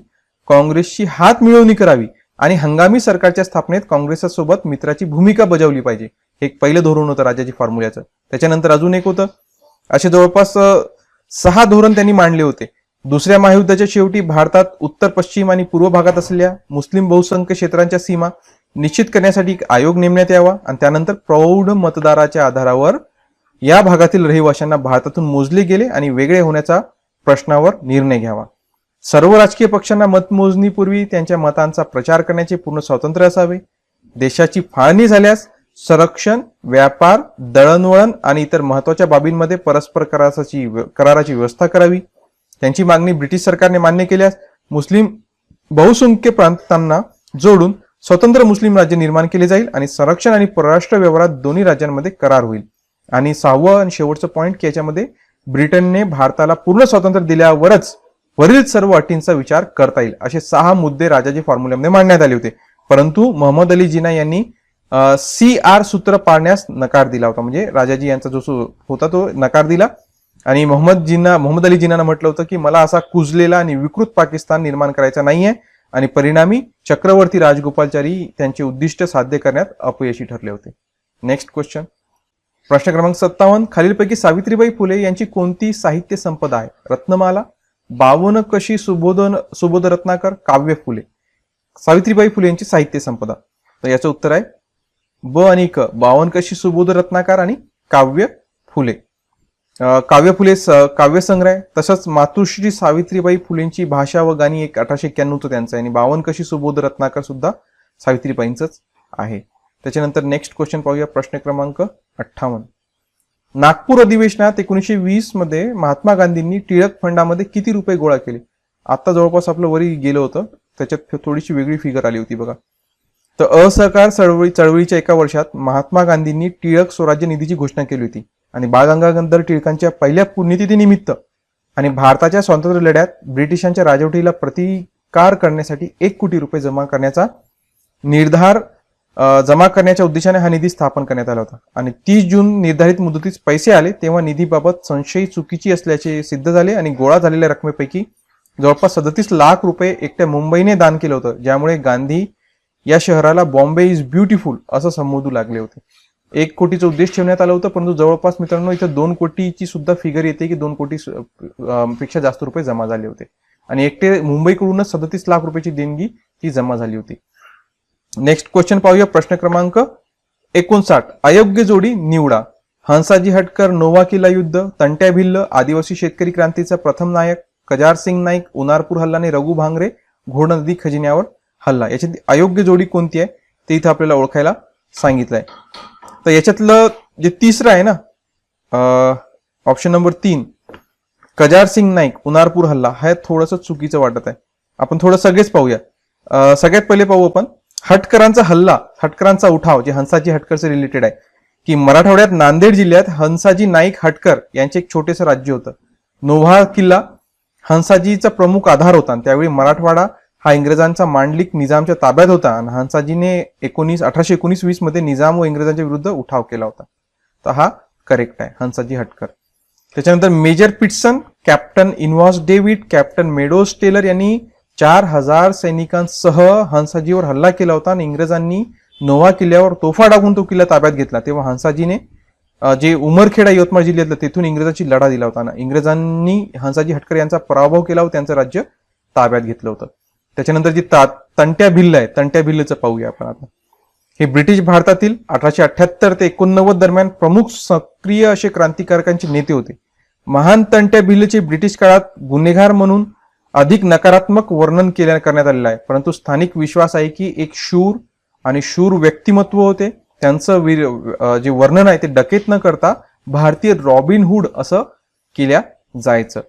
S1: काँग्रेसची हात मिळवणी करावी आणि हंगामी सरकारच्या स्थापनेत काँग्रेससोबत मित्राची भूमिका बजावली पाहिजे. हे एक पहिलं धोरण होतं राजाजी फॉर्म्युल्याचं. त्याच्यानंतर अजून एक होतं. असे जवळपास 6 धोरण त्यांनी मांडले होते. दुसऱ्या महायुद्धाच्या शेवटी भारतात उत्तर पश्चिम आणि पूर्व भागात असलेल्या मुस्लिम बहुसंख्य क्षेत्रांच्या सीमा निश्चित करण्यासाठी एक आयोग नेमण्यात यावा आणि त्यानंतर प्रौढ मतदाराच्या आधारावर या भागातील रहिवाशांना भारतातून मोजले गेले आणि वेगळे होण्याचा प्रश्नावर निर्णय घ्यावा. सर्व राजकीय पक्षांना मतमोजणीपूर्वी त्यांच्या मतांचा प्रचार करण्याचे पूर्ण स्वातंत्र्य असावे. देशाची फाळणी झाल्यास संरक्षण, व्यापार, दळणवळण आणि इतर महत्वाच्या बाबींमध्ये परस्पर कराराची व्यवस्था करावी. त्यांची मागणी ब्रिटिश सरकारने मान्य केल्यास मुस्लिम बहुसंख्य प्रांतांना जोडून स्वतंत्र मुस्लिम राज्य निर्माण केले जाईल आणि संरक्षण आणि परराष्ट्र व्यवहारात दोन्ही राज्यांमध्ये करार होईल. आणि 6वं आणि शेवटचं पॉईंट की याच्यामध्ये ब्रिटनने भारताला पूर्ण स्वातंत्र्य दिल्यावरच वरील सर्व अटींचा विचार करता येईल. असे 6 मुद्दे राजाजी फॉर्म्युल्यामध्ये मांडण्यात आले होते. परंतु मोहम्मद अली जिना यांनी CR सूत्र पाळण्यास नकार दिला होता. म्हणजे राजाजी यांचा जो होता तो नकार दिला आणि मोहम्मद अली जिनानं म्हटलं होतं की मला असा कुजलेला आणि विकृत पाकिस्तान निर्माण करायचा नाहीये आणि परिणामी चक्रवर्ती राजगोपालचारी त्यांचे उद्दिष्ट साध्य करण्यात अपयशी ठरले होते. नेक्स्ट क्वेश्चन, प्रश्न क्रमांक 57. खालीलपैकी सावित्रीबाई फुले यांची कोणती साहित्य संपदा आहे? रत्नमाला, 52 कशी सुबोध रत्नाकर, काव्य फुले. सावित्रीबाई फुले यांची साहित्य संपदा, तर याचं उत्तर आहे ब आणि क, 52 कशी सुबोध रत्नाकर आणि काव्य फुले. काव्य फुले काव्य संग्रह, तसंच मातुश्री सावित्रीबाई फुलेंची भाषा व गाणी 1891 त्यांचं आहे आणि 52 कशी सुबोध रत्नाकर सुद्धा सावित्रीबाईंचंच आहे. त्याच्यानंतर नेक्स्ट क्वेश्चन पाहूया, प्रश्न क्रमांक 58. नागपूर अधिवेशनात 1920 मध्ये महात्मा गांधींनी टिळक फंडामध्ये किती रुपये गोळा केले? आता जवळपास आपलं वरी गेलं होतं, त्याच्यात थोडीशी वेगळी फिगर आली होती बघा. तर असहकार चळवळीच्या एका वर्षात महात्मा गांधींनी टिळक स्वराज्य निधीची घोषणा केली होती आणि बाळ गंगाधर टिळकांच्या पहिल्या पुण्यतिथीनिमित्त आणि भारताच्या स्वातंत्र्य लढ्यात ब्रिटिशांच्या राजवटीला प्रतिकार करण्यासाठी 1 कोटी रुपये जमा करण्याच्या उद्देशाने हा निधी स्थापन करण्यात आला होता आणि 30 जून निर्धारित मुदतीत पैसे आले तेव्हा निधीबाबत संशय चुकीची असल्याचे सिद्ध झाले आणि गोळा झालेल्या रकमेपैकी जवळपास 37 लाख रुपये एकट्या मुंबईने दान केलं होतं, ज्यामुळे गांधी या शहराला बॉम्बे इज ब्युटिफुल असं संबोधू लागले होते. 1 कोटीचं उद्देश ठेवण्यात आलं होतं, परंतु जवळपास मित्रांनो इथं 2 कोटीची सुद्धा फिगर येते की 2 कोटी पेक्षा जास्त रुपये जमा झाले होते आणि एकटे मुंबईकडूनच 37 लाख रुपयाची देणगी ती जमा झाली होती. नेक्स्ट क्वेश्चन पाहूया, प्रश्न क्रमांक 59. अयोग्य जोडी निवडा. हंसाजी हटकर, नोवा किल्ला युद्ध, तंट्या भिल्ल, आदिवासी शेतकरी क्रांतीचा प्रथम नायक, कजार सिंग नाईक, उनारपूर हल्ला आणि रघु भांगरे, घोड नदी खजिन्यावर हल्ला. याच्यात अयोग्य जोडी कोणती आहे ते इथं आपल्याला ओळखायला सांगितलंय. तर याच्यातलं जे तिसरं आहे ना, ऑप्शन नंबर 3, कजार सिंग नाईक, उनारपूर हल्ला, हा थोडंसं चुकीचं वाटत आहे. आपण थोडं सगळेच पाहूया. सगळ्यात पहिले पाहू आपण हटकरांचा हल्ला, हटकरांचा उठाव, जे हंसाजी हटकरचे रिलेटेड आहे की मराठवाड्यात नांदेड जिल्ह्यात हंसाजी नाईक हटकर यांचे एक छोटेसं राज्य होतं. नोव्हा किल्ला हंसाजीचा प्रमुख आधार होता आणि त्यावेळी मराठवाडा हा इंग्रजांचा मांडलिक निजामच्या ताब्यात होता आणि हंसाजीने 1819-20 मध्ये निजाम व इंग्रजांच्या विरुद्ध उठाव केला होता. तर हा करेक्ट आहे, हंसाजी हटकर. त्याच्यानंतर मेजर पिटसन, कॅप्टन इनवॉस डेव्हिड, कॅप्टन मेडोज टेलर यांनी 4000 सैनिकांसह हंसाजीवर हल्ला केला होता आणि इंग्रजांनी नोव्हा किल्ल्यावर तोफा टाकून तो किल्ला ताब्यात घेतला. तेव्हा हंसाजीने जे उमरखेडा यवतमाळ जिल्ह्यातलं तेथून इंग्रजांची लढा दिला होता ना, इंग्रजांनी हंसाजी हटकर यांचा पराभव केला व त्यांचं राज्य ताब्यात घेतलं होतं. त्याच्यानंतर जी तंट्या भिल्ल आहे, तंट्या भिल्लचं पाहूया आपण आता. हे ब्रिटिश भारतातील 1878 ते 89 दरम्यान प्रमुख सक्रिय असे क्रांतिकारकांचे नेते होते. महान तंट्या भिल्लचे ब्रिटिश काळात गुन्हेगार म्हणून अधिक नकारात्मक वर्णन करण्यात आलेलं आहे, परंतु स्थानिक विश्वास आहे की एक शूर व्यक्तिमत्व होते. त्यांचं जे वर्णन आहे ते डकेत न करता भारतीय रॉबिनहुड असं केल्या जायचं.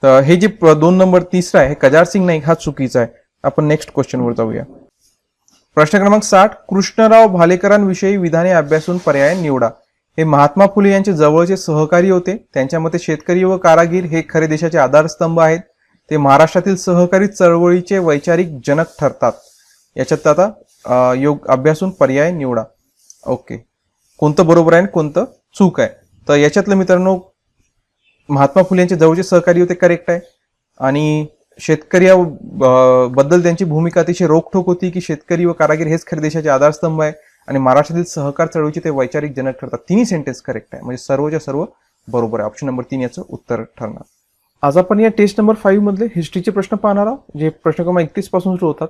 S1: तर हे जे 2 नंबर तिसरा आहे कजार सिंग नाईक, हा चुकीचा आहे. आपण नेक्स्ट क्वेश्चन वर जाऊया. प्रश्न क्रमांक 60. कृष्णराव भालेकरांविषयी विधाने अभ्यासून पर्याय निवडा. हे महात्मा फुले यांचे जवळचे सहकारी होते. त्यांच्या मते शेतकरी व कारागीर हे खरे देशाचे आधारस्तंभ आहेत. ते महाराष्ट्रातील सहकारी चळवळीचे वैचारिक जनक ठरतात. याच्यात आता अभ्यासून पर्याय निवडा. ओके, कोणतं बरोबर आहे कोणतं चूक आहे? तर याच्यातलं मित्रांनो महात्मा फुले यांचे जवळचे सहकारी होते, करेक्ट आहे. आणि शेतकरी बद्दल त्यांची भूमिका अतिशय रोखठोक होती की शेतकरी व कारागीर हेच खरे देशाचे आधारस्तंभ आहे आणि महाराष्ट्रातील सहकार चळवळीचे ते वैचारिक जनक ठरतात. तिन्ही सेंटेन्स करेक्ट आहे, म्हणजे सर्वच्या सर्व बरोबर आहे. ऑप्शन नंबर 3 याचं उत्तर ठरणार. आज आपण या टेस्ट नंबर 5 मधले हिस्ट्रीचे प्रश्न पाहणार आहोत, जे प्रश्न क्रमांक 31 पासून सुरू होतात.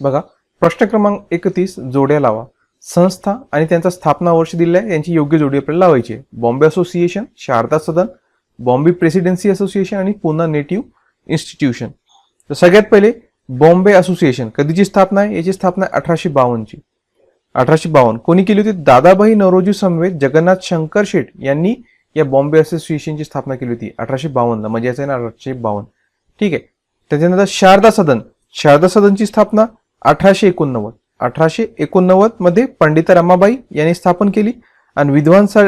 S1: बघा, प्रश्न क्रमांक 31, जोड्या लावा. संस्था आणि त्यांचा स्थापना वर्ष दिलेलं आहे, यांची योग्य जोडी आपल्याला लावायची आहे. बॉम्बे असोसिएशन, शारदा सदन, बॉम्बे प्रेसिडेन्सी असोसिएशन आणि पुना नेटिव्ह इन्स्टिट्यूशन. तर सगळ्यात पहिले बॉम्बे असोसिएशन कधीची स्थापना आहे? याची स्थापना 1852 ची. 1852 कोणी केली होती? दादाभाई नौरोजी समवेत जगन्नाथ शंकर शेठ यांनी या बॉम्बे असोसिएशनची स्थापना केली होती 1852 ला, म्हणजे याचं आहे ना 1852. ठीक आहे. त्याच्यानंतर शारदा सदनची स्थापना 1889. 1889 मध्ये पंडिता रमाबाई यांनी स्थापन केली आणि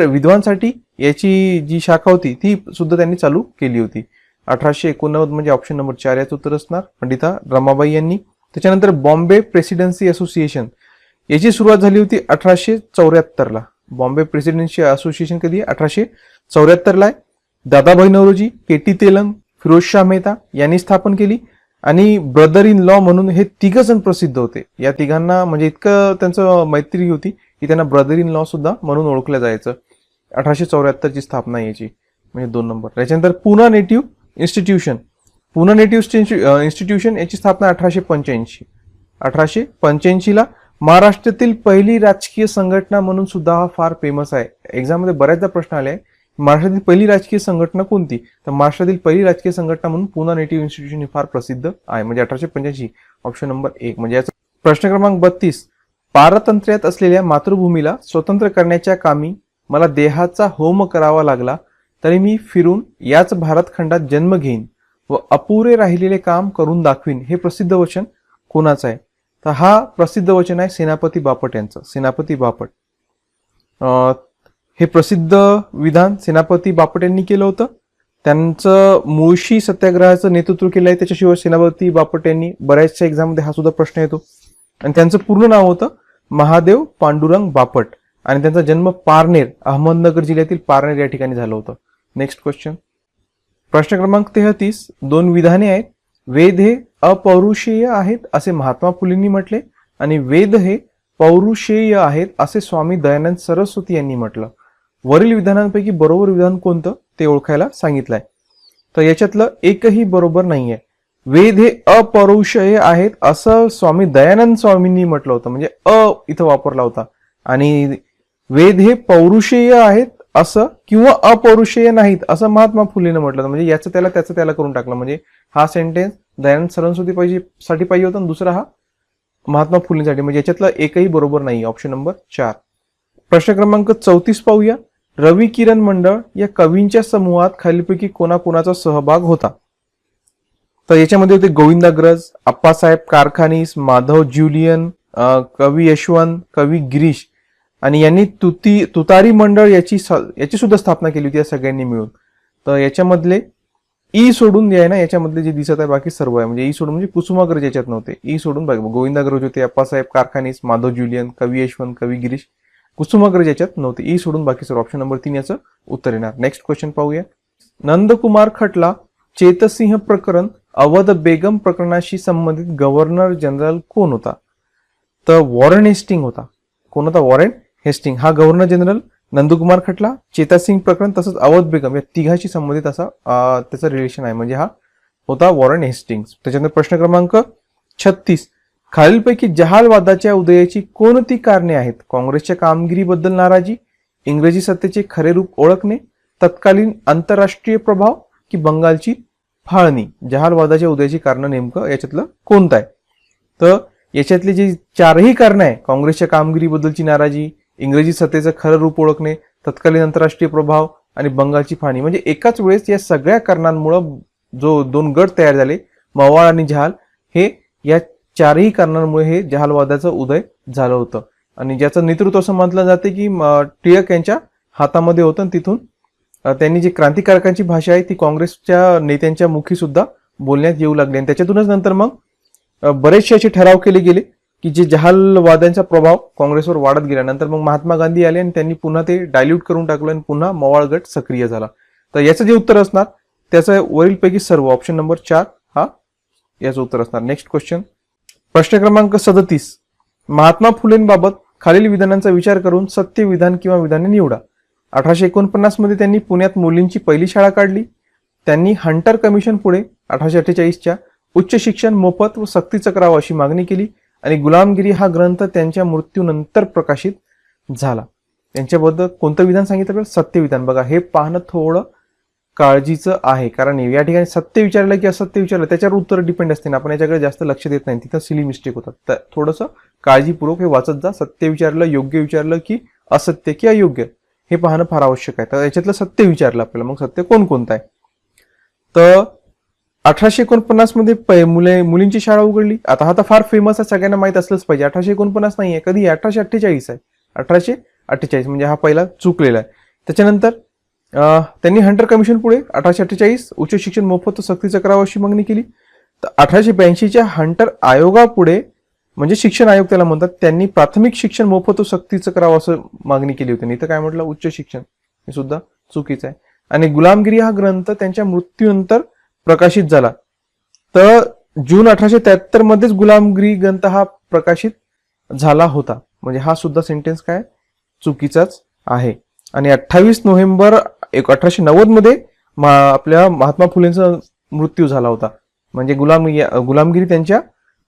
S1: विद्वांसाठी याची जी शाखा होती ती सुद्धा त्यांनी चालू केली होती. 1889 म्हणजे ऑप्शन नंबर 4 याचं उत्तर असणार, पंडिता रमाबाई यांनी. त्याच्यानंतर बॉम्बे प्रेसिडेन्सी असोसिएशन, याची सुरुवात झाली होती 1874ला. बॉम्बे प्रेसिडेन्सी असोसिएशन कधी आहे? 1874ला आहे. दादाभाई नौरोजी, केटी तेलंग, फिरोजशाह मेहता यांनी स्थापन केली. आणि ब्रदर इन लॉ म्हणून हे तिघ जण प्रसिद्ध होते. या तिघांना म्हणजे इतकं त्यांचं मैत्री होती की त्यांना ब्रदर इन लॉ सुद्धा म्हणून ओळखलं जायचं. 1874ची स्थापना याची, म्हणजे 2 नंबर. त्याच्यानंतर Poona native institution, Poona native institution याची स्थापना 1885. 1885ला महाराष्ट्रातील पहिली राजकीय संघटना म्हणून सुद्धा हा फार फेमस आहे. एक्झाममध्ये बऱ्याचदा प्रश्न आले, महाराष्ट्रातील पहिली राजकीय संघटना कोणती? तर महाराष्ट्रातील पहिली राजकीय संघटना म्हणून पुणा नेटिव्ह इन्स्टिट्यूशन ही फार प्रसिद्ध आहे, म्हणजे 1885. Option number 1. म्हणजे याचा प्रश्न क्रमांक 32. पारतंत्र्यात असलेल्या मातृभूमीला स्वतंत्र करण्याच्या कामी मला देहाचा होम करावा लागला, तरी मी फिरून याच भारतखंडात जन्म घेईन व अपुरे राहिलेले काम करून दाखवीन, हे प्रसिद्ध वचन कोणाचं आहे? तर हा प्रसिद्ध वचन आहे सेनापती बापट यांचं. सेनापती बापट हे प्रसिद्ध विधान सेनापती बापट यांनी केलं होतं. त्यांचं मुळशी सत्याग्रहाचं नेतृत्व केलं आहे. त्याच्याशिवाय सेनापती बापट यांनी बऱ्याचशा एक्झाममध्ये हा सुद्धा प्रश्न येतो. आणि त्यांचं पूर्ण नाव होतं महादेव पांडुरंग बापट, आणि त्यांचा जन्म पारनेर, अहमदनगर जिल्ह्यातील पारनेर या ठिकाणी झाला होता. नेक्स्ट क्वेश्चन, प्रश्न क्रमांक 33. 2 विधाने आहेत. वेद हे अपौरुषेय आहेत असे महात्मा फुलेंनी म्हटले, आणि वेद हे पौरुषेय आहेत असे स्वामी दयानंद सरस्वती यांनी म्हटलं. वरील विधानांपैकी बरोबर विधान कोणतं ते ओळखायला सांगितलंय. तर याच्यातलं एकही बरोबर नाहीये. वेद हे अपौरुषेय आहेत असं स्वामी दयानंद स्वामींनी म्हटलं होतं, म्हणजे इथं वापरला होता. आणि वेद हे पौरुषेय आहेत असं किंवा अपौरुषेय नाहीत असं महात्मा फुलेनं म्हटलं होतं. म्हणजे याचं त्याला त्याचं त्याला करून टाकलं. म्हणजे हा सेंटेन्स दयानंद सरस्वती साठी पाहिजे होता आणि दुसरा हा महात्मा फुलेंसाठी. म्हणजे याच्यातलं एकही बरोबर नाही. Option number 4. प्रश्न क्रमांक 34 पाहूया. रवी किरण मंडळ या कवींच्या समूहात खालीलपैकी कोणाकोणाचा सहभाग होता? तर याच्यामध्ये होते गोविंदाग्रज, अप्पासाहेब कारखानीस, माधव ज्युलियन, कवी यशवंत, कवी गिरीश, आणि यांनी तुतारी मंडळ याची सुद्धा स्थापना केली होती या सगळ्यांनी मिळून. तर याच्यामधले ई सोडून जे आहे ना, याच्यामधले जे दिसत आहे बाकी सर्व आहे. म्हणजे ई सोडून म्हणजे कुसुमाग्रज याच्यात नव्हते. ई सोडून गोविंदाग्रज होते, अप्पासाहेब कारखानीस, माधव ज्युलियन, कवी यशवंत, कवी गिरीश. कुसुमाग्रज याच्यात नव्हते. ई सोडून बाकी सर्व. ऑप्शन नंबर 3 याचं उत्तर येणार. नेक्स्ट क्वेश्चन पाहूया. नंदकुमार खटला चेतसिंह प्रकरण अवध बेगम प्रकरणाशी संबंधित गव्हर्नर जनरल कोण होता? तर वॉरेन हेस्टिंग होता. कोण होता? Warren Hastings. हा गव्हर्नर जनरल नंदकुमार खटला, चेतासिंग प्रकरण तसंच अवध बेगम या तिघाशी संबंधित असा त्याचा रिलेशन आहे. म्हणजे हा होता वॉरेन हेस्टिंग. त्याच्यानंतर प्रश्न क्रमांक 36. खालीलपैकी जहालवादाच्या उदयाची कोणती कारणे आहेत? काँग्रेसच्या कामगिरीबद्दल नाराजी, इंग्रजी सत्तेचे खरे रूप ओळखणे, तत्कालीन आंतरराष्ट्रीय प्रभाव की बंगालची फाळणी. जहालवादाच्या उदयाची कारण नेमकं याच्यातलं कोणतं आहे? तर याच्यातले जे 4ही कारणं आहे, काँग्रेसच्या कामगिरीबद्दलची नाराजी, इंग्रजी सत्तेचं खरं रूप ओळखणे, तत्कालीन आंतरराष्ट्रीय प्रभाव आणि बंगालची फाळणी, म्हणजे एकाच वेळेस या सगळ्या कारणांमुळं जो 2 गट तयार झाले, मवाळ आणि जहाल, हे या 4ही कारणांमुळे हे जहालवादाचं उदय झालं होतं. आणि ज्याचं नेतृत्व असं म्हटलं जाते की टिळक यांच्या हातामध्ये होतं. तिथून त्यांनी जी क्रांतिकारकांची भाषा आहे ती काँग्रेसच्या नेत्यांच्या मुखी सुद्धा बोलण्यात येऊ लागली. आणि त्याच्यातूनच नंतर मग बरेचसे असे ठराव केले गेले की जे जहालवाद्यांचा प्रभाव काँग्रेसवर वाढत गेला. नंतर मग महात्मा गांधी आले आणि त्यांनी पुन्हा ते डायल्यूट करून टाकलं आणि पुन्हा मवाळ गट सक्रिय झाला. तर याचं जे उत्तर असणार त्याचं वरीलपैकी सर्व. ऑप्शन नंबर 4 हा याचं उत्तर असणार. नेक्स्ट क्वेश्चन, प्रश्न क्रमांक 37. महात्मा फुलेंबाबत खालील विधानांचा विचार करून सत्य विधान किंवा विधाने निवडा. 1849 मध्ये त्यांनी पुण्यात मुलींची पहिली शाळा काढली. त्यांनी हंटर कमिशन पुढे 1848च्या उच्च शिक्षण मोफत व सक्तीचं करावं अशी मागणी केली आणि गुलामगिरी हा ग्रंथ त्यांच्या मृत्यूनंतर प्रकाशित झाला. त्यांच्याबद्दल कोणतं विधान सांगितलं? सत्य विधान. बघा, हे पाहणं थोडं काळजीचं आहे, कारण या ठिकाणी सत्य विचारलं की असत्य विचारलं त्याच्यावर उत्तर डिपेंड असते ना. आपण याच्याकडे जास्त लक्ष देत नाही, तिथं सिली मिस्टेक होतात. तर थोडंसं काळजीपूर्वक हे वाचत जा. सत्य विचारलं, योग्य विचारलं की असत्य की अयोग्य, हे पाहणं फार आवश्यक आहे. तर याच्यातलं सत्य विचारलं आपल्याला, मग सत्य कोणकोणतं आहे? तर 1849 मध्ये मुलींची शाळा उघडली. आता हा तर फार फेमस आहे, सगळ्यांना माहित असलंच पाहिजे. 1849 नाहीये, कधी 1848 आहे. 1848 म्हणजे हा पहिला चुकलेला आहे. त्याच्यानंतर त्यांनी हंटर कमिशन पुढे 1848 उच्च शिक्षण मोफत सक्तीचं करावं अशी मागणी केली. तर 1882च्या हंटर आयोगापुढे म्हणजे शिक्षण आयोग त्याला म्हणतात, त्यांनी प्राथमिक शिक्षण मोफत व सक्तीचं करावं असं मागणी केली होती. इथं काय म्हटलं, उच्च शिक्षण, हे सुद्धा चुकीचं आहे. आणि गुलामगिरी हा ग्रंथ त्यांच्या मृत्यूनंतर प्रकाशित झाला. तर जून 1873 मध्येच गुलामगिरी ग्रंथ हा प्रकाशित झाला होता. म्हणजे हा सुद्धा सेंटेन्स काय चुकीचाच आहे. आणि 28 नोव्हेंबर 1890 मध्ये आपल्या महात्मा फुलेंचा मृत्यू झाला होता. म्हणजे गुलामगिरी त्यांच्या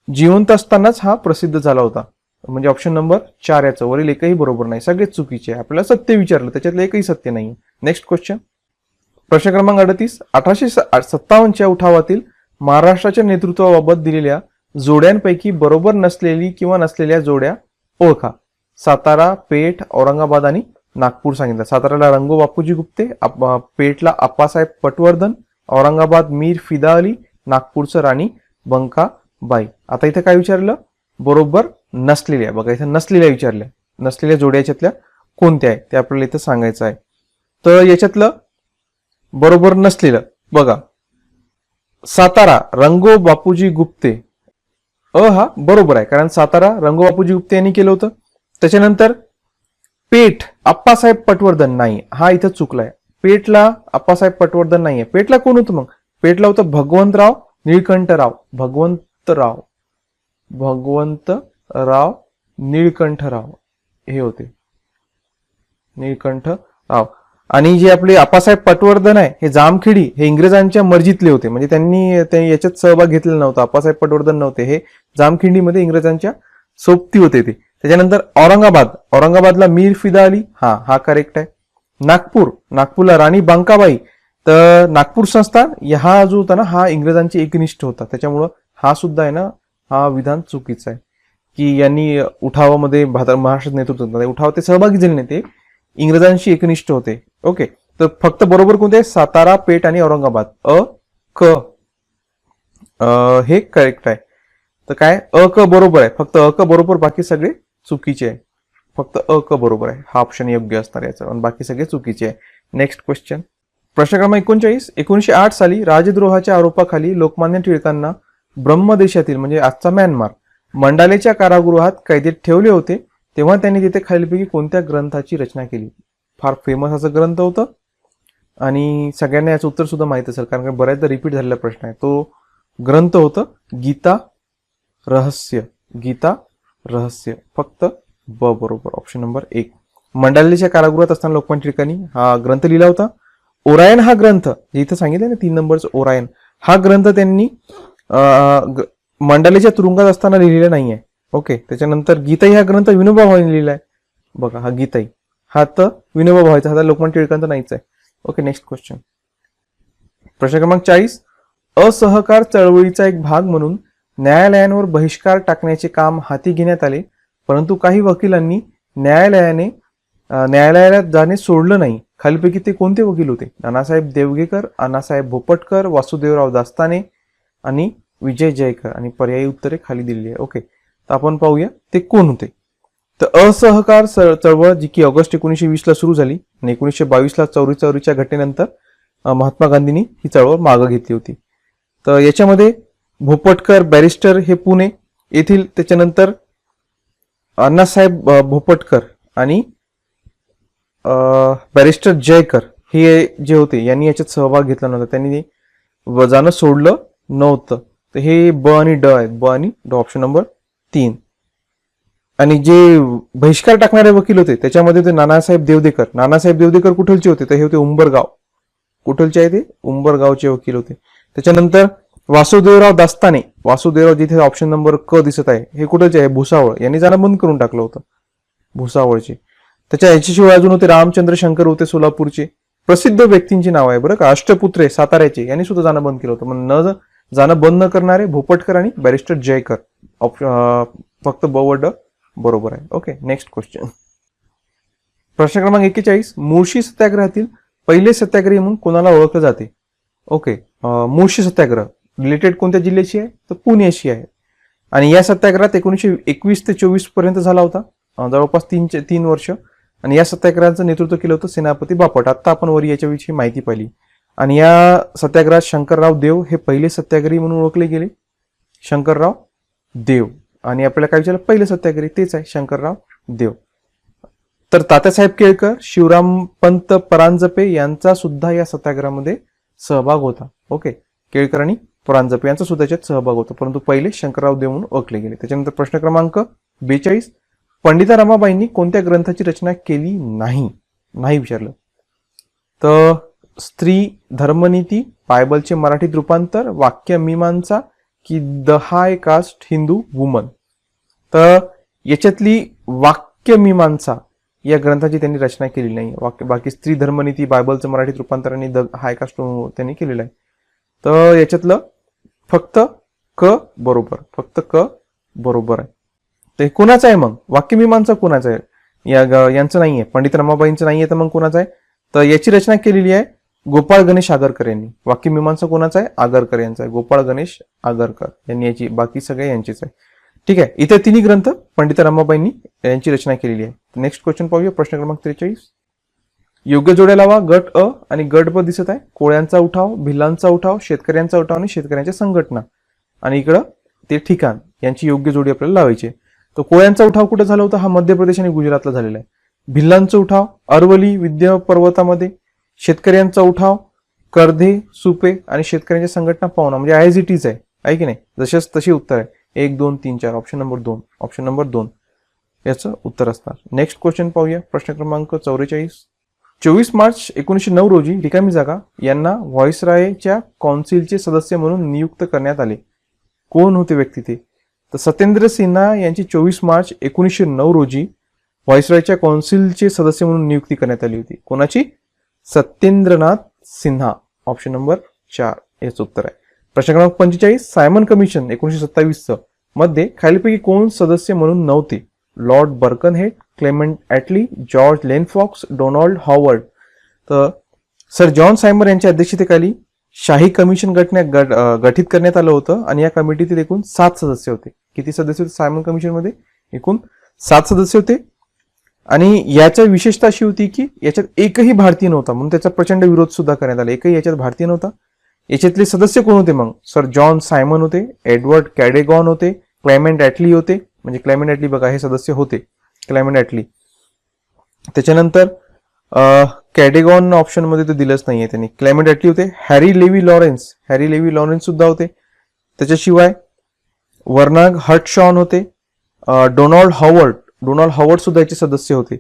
S1: जिवंत असतानाच हा प्रसिद्ध झाला होता. म्हणजे ऑप्शन नंबर 4 याचं वरील एकही बरोबर नाही, सगळेच चुकीचे आहे. आपल्याला सत्य विचारलं, त्याच्यातलं एकही सत्य नाही. नेक्स्ट क्वेश्चन, प्रश्न क्रमांक 38. 1857च्या उठावातील महाराष्ट्राच्या नेतृत्वाबाबत दिलेल्या जोड्यांपैकी बरोबर नसलेली किंवा नसलेल्या जोड्या ओळखा. सातारा, पेठ, औरंगाबाद आणि नागपूर सांगितलं. साताराला रंगो बापूजी गुप्ते, पेठला आप्पासाहेब पटवर्धन, औरंगाबाद मीर फिदा अली, नागपूरचं राणी बंकाबाई. आता इथं काय विचारलं, बरोबर नसलेल्या. बघा इथं नसलेल्या विचारल्या, नसलेल्या जोड्या याच्यातल्या कोणत्या आहे ते आपल्याला इथं सांगायचं आहे. तर याच्यातलं बरोबर नसलेलं बघा, सातारा रंगो बापूजी गुप्ते, हा बरोबर आहे, कारण सातारा रंगो बापूजी गुप्ते यांनी केलं होतं. त्याच्यानंतर पेठ आप्पासाहेब पटवर्धन, नाही, हा इथं चुकलाय. पेठला आप्पासाहेब पटवर्धन नाहीये. पेठला कोण होतं मग, पेठला होतं भगवंतराव निळकंठराव, भगवंतराव निळकंठराव हे होते, निळकंठराव. आणि जे आपले आप्पासाहेब पटवर्धन आहे हे जामखेडी, हे इंग्रजांच्या मर्जीतले होते. म्हणजे त्यांनी याच्यात सहभाग घेतलेला नव्हता. आप्पासाहेब पटवर्धन नव्हते, हे जामखिंडीमध्ये इंग्रजांच्या सोबती होते ते. त्याच्यानंतर औरंगाबादला मीर फिदा अली, हा करेक्ट आहे. नागपूरला राणी बांकाबाई. तर नागपूर संस्थान हा जो होता ना, हा इंग्रजांचे एकनिष्ठ होता. त्याच्यामुळं हा सुद्धा आहे ना, हा विधान चुकीचा आहे की यांनी उठावामध्ये महाराष्ट्रात नेतृत्व होतं. उठाव ते सहभागी झाले नाही, ते इंग्रजांशी एकनिष्ठ होते. ओके, तर फक्त बरोबर कोणते, सातारा, पेठ आणि औरंगाबाद. हे करेक्ट आहे. तर काय बरोबर आहे, फक्त बरोबर, बाकी सगळे चुकीचे आहे. फक्त बरोबर आहे, हा ऑप्शन योग्य असणार याचा, आणि बाकी सगळे चुकीचे आहे. नेक्स्ट क्वेश्चन, प्रश्न क्रमांक 39. 1908 साली राजद्रोहाच्या आरोपाखाली लोकमान्य टिळकांना ब्रह्मदेशातील म्हणजे आजचा म्यानमार मंडालेच्या कारागृहात कैदेत ठेवले होते, तेव्हा त्यांनी तिथे खालीलपैकी कोणत्या ग्रंथाची रचना केली. फार फेमस असं ग्रंथ होतं आणि सगळ्यांना याचं उत्तर सुद्धा माहित असेल, कारण बऱ्याचदा रिपीट झालेला प्रश्न आहे. तो ग्रंथ होतं गीता रहस्य. फक्त बरोबर, ऑप्शन नंबर 1. मंडालेच्या कारागृहात असताना लोकमान्य टिळकांनी हा ग्रंथ लिहिला होता. ओरायन हा ग्रंथ, जे इथं सांगितलं ना 3 नंबरचं ओरायन, हा ग्रंथ त्यांनी मंडालेच्या तुरुंगात असताना लिहिलेला नाहीये. ओके, त्याच्यानंतर गीताई हा ग्रंथ विनोबा भावेंनी लिहिलाय. बघा हा गीताई, हा तर विनोबा भावेचा, हा लोकमान्य टिळकांचा नाहीच आहे. ओके, नेक्स्ट क्वेश्चन, प्रश्न क्रमांक 40. असहकार चळवळीचा एक भाग म्हणून न्यायालयांवर बहिष्कार टाकण्याचे काम हाती घेण्यात आले, परंतु काही वकिलांनी न्यायालयात जाणे सोडलं नाही. खालीपैकी ते कोणते वकील होते. नानासाहेब देवगेकर, अण्णासाहेब भोपटकर, वासुदेवराव दास्ताने आणि विजय जयकर. आणि पर्यायी उत्तरे खाली दिलेली आहे. ओके, तर आपण पाहूया ते कोण होते. तर असहकार चळवळ जी की ऑगस्ट 1920 ला सुरू झाली आणि 1922 ला चौरीच्या घटनेनंतर महात्मा गांधींनी ही चळवळ मागे घेतली होती. तर याच्यामध्ये भोपटकर बॅरिस्टर हे पुणे येथील, त्याच्यानंतर अण्णासाहेब भोपटकर आणि बॅरिस्टर जयकर हे जे होते यांनी याच्यात सहभाग घेतला नव्हता, त्यांनी जाणं सोडलं नव्हतं. तर हे ब आणि ड आहेत, ब आणि ड, ऑप्शन नंबर 3. आणि जे बहिष्कार टाकणारे वकील होते त्याच्यामध्ये ते नानासाहेब देवदेकर कुठलचे होते, तर हे होते उंबरगाव. कुठलचे आहे ते, उंबरगावचे वकील होते. त्याच्यानंतर वासुदेवराव दास्ताने, जिथे ऑप्शन नंबर क दिसत आहे, हे कुठलचे आहे, भुसावळ. यांनी जाणं बंद करून टाकलं होतं, भुसावळचे. याच्याशिवाय अजून होते रामचंद्र शंकर होते सोलापूरचे. प्रसिद्ध व्यक्तींची नाव आहे बरं का. अष्टपुत्रे साताऱ्याचे, यांनी सुद्धा जाणं बंद केलं होतं. मग जाणं बंद न करणारे भोपटकर आणि बॅरिस्टर जयकर. फक्त ब व ड बरोबर आहे. ओके, नेक्स्ट क्वेश्चन, प्रश्न क्रमांक 41. मुळशी सत्याग्रहातील पहिले सत्याग्रही म्हणून कोणाला ओळखलं जाते. ओके, मुळशी सत्याग्रह रिलेटेड कोणत्या जिल्ह्याशी आहे, तर पुण्याशी आहे. आणि या सत्याग्रहात 1921 ते 24 पर्यंत झाला होता, जवळपास 3 वर्ष. आणि या सत्याग्रहाचं नेतृत्व केलं होतं सेनापती बापट. आता आपण वर याच्याविषयी माहिती पाहिली. आणि या सत्याग्रहात शंकरराव देव हे पहिले सत्याग्रही म्हणून ओळखले गेले. शंकरराव देव. आणि आपल्याला काय विचारलं, पहिले सत्याग्रही तेच आहे, शंकरराव देव. तर तात्यासाहेब केळकर, शिवरामपंत परांजपे यांचा सुद्धा या सत्याग्रहामध्ये सहभाग होता. ओके, केळकर आणि परांजपे यांचा सुद्धा याच्यात सहभाग होता, परंतु पहिले शंकरराव देव म्हणून ओळखले गेले. त्याच्यानंतर प्रश्न क्रमांक 42, पंडिता रमाबाईंनी कोणत्या ग्रंथाची रचना केली नाही, नाही विचारलं. तर स्त्री धर्मनीती, बायबलचे मराठीत रूपांतर, वाक्य मीमांसा की the high caste Hindu woman. तर याच्यातली वाक्य मीमांसा या ग्रंथाची त्यांनी रचना केली नाही. बाकी स्त्री धर्मनीती, बायबलचं मराठीत रूपांतर आणि द हाय कास्ट त्यांनी केलेलं आहे. तर याच्यातलं फक्त क बरोबर, फक्त क बरोबर आहे. ते कोणाचं आहे मग, वाक्यमीमांसा कोणाचं आहे, यांचं नाहीये, पंडित रमाबाईंचं नाहीये, तर मग कोणाचं आहे, तर याची रचना केलेली आहे गोपाळ गणेश आगरकर यांनी. वाक्यमीमांसा कोणाचं आहे, आगरकर यांचा आहे, गोपाळ गणेश आगरकर यांनी याची, बाकी सगळे यांचीच आहे. ठीक आहे, इथे तिन्ही ग्रंथ पंडित रमाबाईंनी यांची रचना केलेली आहे. नेक्स्ट क्वेश्चन पाहूया, प्रश्न क्रमांक 43. योग्य जोड्या लावा. गट अ आणि गट ब दिसत आहे. कोळ्यांचा उठाव, भिल्लांचा उठाव, शेतकऱ्यांचा उठाव आणि शेतकऱ्यांच्या संघटना, आणि इकडं ते ठिकाण, यांची योग्य जोडी आपल्याला लावायची. तो कोळ्यांचा उठाव कुठे झाला होता, हा मध्य प्रदेश आणि गुजरातला झालेला आहे. भिल्लांचा उठाव अरवली विद्या पर्वतामध्ये. शेतकऱ्यांचा उठाव कर्धे, सुपे आणि शेतकऱ्यांच्या संघटना पाहुणा, म्हणजे ॲज इट इज आहे की नाही, जशाच तशी उत्तर आहे. 1 2 3 4, ऑप्शन नंबर 2, ऑप्शन नंबर 2 याचं उत्तर असणार. नेक्स्ट क्वेश्चन पाहूया, प्रश्न क्रमांक 44. 24 मार्च 1909 रोजी रिकामी जागा यांना व्हॉइसरायच्या कौन्सिलचे सदस्य म्हणून नियुक्त करण्यात आले. कोण होते व्यक्ती ते, तर सत्येंद्र सिन्हा यांची 24 मार्च 1909 रोजी व्हॉइसरायच्या कौन्सिलचे सदस्य म्हणून नियुक्ती करण्यात आली होती. कोणाची, सत्येंद्रनाथ सिन्हा, ऑप्शन नंबर 4 याचं उत्तर आहे. प्रश्न क्रमांक 45. सायमन कमिशन 1927 मध्ये खालीलपैकी कोण सदस्य म्हणून नव्हते, lord Birkenhead, Clement Attlee, George Lane Fox, Donald Howard. तर सर जॉन सायमर यांच्या अध्यक्षतेखाली शाही कमिशन गठीत करण्यात आलं होतं, आणि या कमिटीतील एकूण 7 सदस्य होते. किती सदस्य होते सायमन कमिशन मध्ये, एकूण 7 सदस्य होते. आणि याच्या विशेषता अशी होती की याच्यात एकही भारतीय नव्हता, म्हणून त्याचा प्रचंड विरोध सुद्धा करण्यात आला. एकही याच्यात भारतीय नव्हता. याच्यातले सदस्य कोण होते मग, सर जॉन सायमन होते, एडवर्ड कॅडेगॉन होते, क्लेमेंट ॲटली होते, म्हणजे क्लेमेंट ॲटली बघा हे सदस्य होते, क्लेमेंट ॲटली. त्याच्यानंतर कॅडेगॉन ऑप्शन मध्ये तर दिलंच नाहीये त्यांनी, क्लेमेंट ॲटली होते. हॅरी लेवी लॉरेन्स सुद्धा होते. त्याच्याशिवाय वर्नाग हर्टशॉन होते. डोनाल्ड हॉवर्ड सुद्धा याचे सदस्य होते.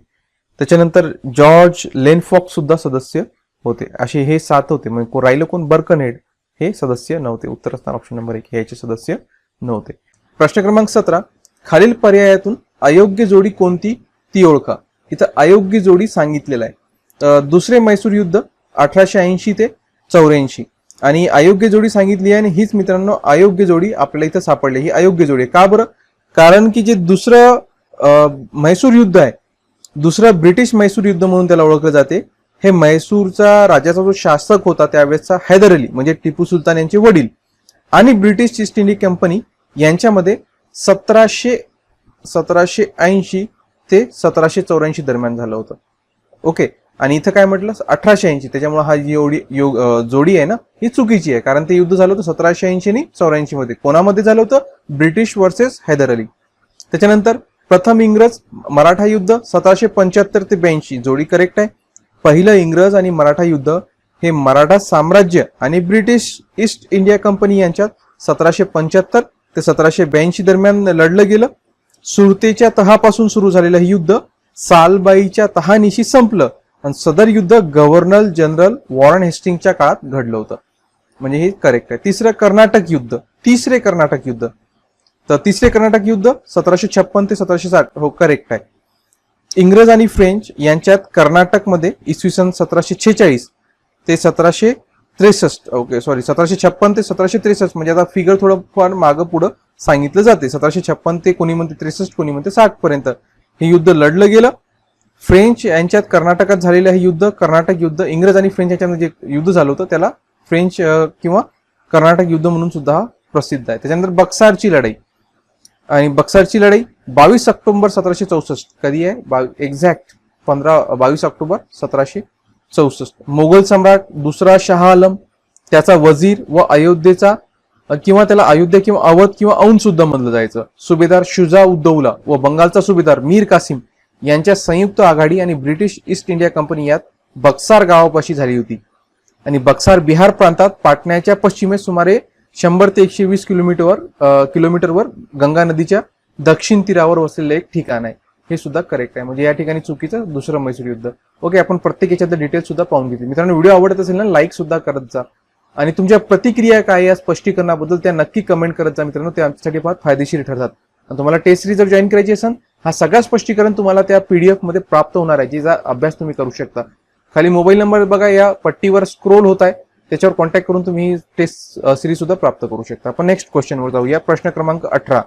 S1: त्याच्यानंतर जॉर्ज लेनफॉक्स सुद्धा सदस्य होते. असे हे 7 होते. म्हणजे राहिलं कोण, बर्कनहेड हे सदस्य नव्हते. उत्तर असणार ऑप्शन नंबर 1, हे याचे सदस्य नव्हते. प्रश्न क्रमांक 17. खालील पर्यायातून अयोग्य जोडी कोणती ती ओळखा. इथं अयोग्य जोडी सांगितलेला आहे. दुसरे मैसूर युद्ध 1880 ते 84, आणि अयोग्य जोडी सांगितली आहे, आणि हीच मित्रांनो अयोग्य जोडी आपल्याला इथं सापडली. ही अयोग्य जोडी का बरं, कारण की जे दुसरं म्हैसूर युद्ध आहे, दुसरं ब्रिटिश म्हैसूर युद्ध म्हणून त्याला ओळखलं जाते. हे म्हैसूरचा राजाचा जो शासक होता त्यावेळेसचा हैदर अली, म्हणजे टिपू सुलतान यांचे वडील, आणि ब्रिटिश ईस्ट इंडिया कंपनी यांच्यामध्ये 1780 ते 1784 दरम्यान झालं होतं. ओके, आणि इथं काय म्हटलं 1880, त्याच्यामुळे हा जी जोडी आहे ना ही चुकीची आहे, कारण ते युद्ध झालं होतं 1780 आणि 84 मध्ये. कोणामध्ये झालं होतं, ब्रिटिश वर्सेस हैदर अली. त्याच्यानंतर प्रथम इंग्रज मराठा युद्ध 1775 ते 82, जोडी करेक्ट आहे. पहिलं इंग्रज आणि मराठा युद्ध हे मराठा साम्राज्य आणि ब्रिटिश ईस्ट इंडिया कंपनी यांच्यात 1775 ते 1782 दरम्यान लढलं गेलं. सुरतेच्या तहापासून सुरू झालेलं हे युद्ध सालबाईच्या तहानीशी संपलं, आणि सदर युद्ध गव्हर्नर जनरल वॉरन हेस्टिंगच्या काळात घडलं होतं. म्हणजे हे करेक्ट आहे. तिसरे कर्नाटक युद्ध 1756 ते 1760, हो करेक्ट आहे. इंग्रज आणि फ्रेंच यांच्यात कर्नाटकमध्ये इसवी सन 1746 ते 1763, ओके सॉरी 1756 ते 1763, म्हणजे आता फिगर थोडं फार मागं पुढं सांगितलं जाते. 1756 ते कोणी म्हणते 63, कोणी म्हणते 60 पर्यंत हे युद्ध लढलं गेलं. फ्रेंच यांच्यात कर्नाटकात झालेलं हे युद्ध कर्नाटक युद्ध, इंग्रज आणि फ्रेंच यांच्यामध्ये जे युद्ध झालं होतं त्याला फ्रेंच किंवा कर्नाटक युद्ध म्हणून सुद्धा प्रसिद्ध आहे. त्याच्यानंतर बक्सारची लढाई, आणि बक्सारची लढाई 22 ऑक्टोबर 1764, कधी आहे एक्झॅक्ट 22 ऑक्टोबर 1764. मोगल सम्राट दुसरा शाह आलम, त्याचा वजीर व अयोध्येचा किंवा त्याला अयोध्या किंवा अवध किंवा औंध सुद्धा म्हणलं जायचं. सुभेदार शुजा उद्दौला व बंगालचा सुभेदार मीर कासिम यांच्या संयुक्त आघाडी आणि ब्रिटिश ईस्ट इंडिया कंपनी यात बक्सार गावापाशी झाली होती. आणि बक्सार बिहार प्रांतात पाटण्याच्या पश्चिमेस सुमारे 100 ते 120 किलोमीटरवर गंगा नदीच्या दक्षिण तीरावर वसलेलं एक ठिकाण आहे. हे सुद्धा करेक्ट आहे. म्हणजे या ठिकाणी चुकीचं दुसरं मैसूर युद्ध. ओके, आपण प्रत्येक याच्यात डिटेल्स सुद्धा पाहून घेतली. मित्रांनो, व्हिडिओ आवडत असेल ना लाईक सुद्धा करत जा आणि तुमच्या प्रतिक्रिया काय या स्पष्टीकरणाबद्दल त्या नक्की कमेंट करत जा मित्रांनो. ते आमच्यासाठी फार फायदेशीर ठरतात. आणि तुम्हाला टेस्ट सिरीज जर जॉईन करायची असेल, हा सगळा स्पष्टीकरण तुम्हाला त्या पीडीएफ मध्ये प्राप्त होणार आहे, ज्याचा अभ्यास तुम्ही करू शकता. खाली मोबाईल नंबर बघा, या पट्टीवर स्क्रोल होत आहे, त्याच्यावर कॉन्टॅक्ट करून तुम्ही टेस्ट सिरीज सुद्धा प्राप्त करू शकता. आपण नेक्स्ट क्वेश्चनवर जाऊया. प्रश्न क्रमांक 18.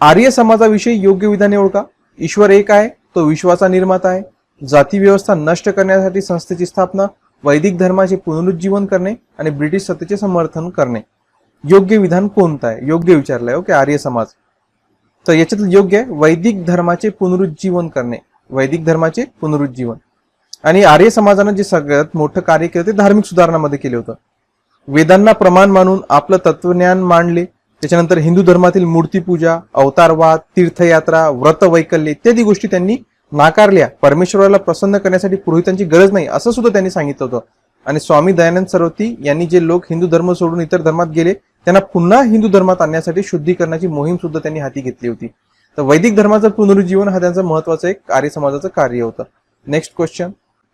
S1: आर्य समाजाविषयी योग्य विधाने ओळखा. ईश्वर एक आहे, तो विश्वाचा निर्माता आहे. जाती व्यवस्था नष्ट करण्यासाठी संस्थेची स्थापना, वैदिक धर्माचे पुनरुज्जीवन करणे आणि ब्रिटिश सत्तेचे समर्थन करणे. योग्य विधान कोणतं आहे? योग्य विचारलंय. ओके, आर्य समाज. तर याच्यात योग्य आहे वैदिक धर्माचे पुनरुज्जीवन करणे. वैदिक धर्माचे पुनरुज्जीवन. आणि आर्य समाजानं जे सगळ्यात मोठं कार्य केलं ते धार्मिक सुधारणामध्ये केलं होतं. वेदांना प्रमाण मानून आपलं तत्वज्ञान मांडले. त्याच्यानंतर हिंदू धर्मातील मूर्तीपूजा, अवतारवाद, तीर्थयात्रा, व्रत वैकल्य इत्यादी गोष्टी त्यांनी नाकारल्या. परमेश्वराला प्रसन्न करण्यासाठी पुरोहितांची गरज नाही असं सुद्धा त्यांनी सांगितलं होतं. आणि स्वामी दयानंद सरस्वती यांनी जे लोक हिंदू धर्म सोडून इतर धर्मात गेले त्यांना पुन्हा हिंदू धर्मात आणण्यासाठी शुद्धीकरणाची मोहीम सुद्धा त्यांनी हाती घेतली होती. तर वैदिक धर्माचं पुनरुज्जीवन हा त्यांचं महत्वाचं एक आर्य समाजाचं कार्य होतं. Next question.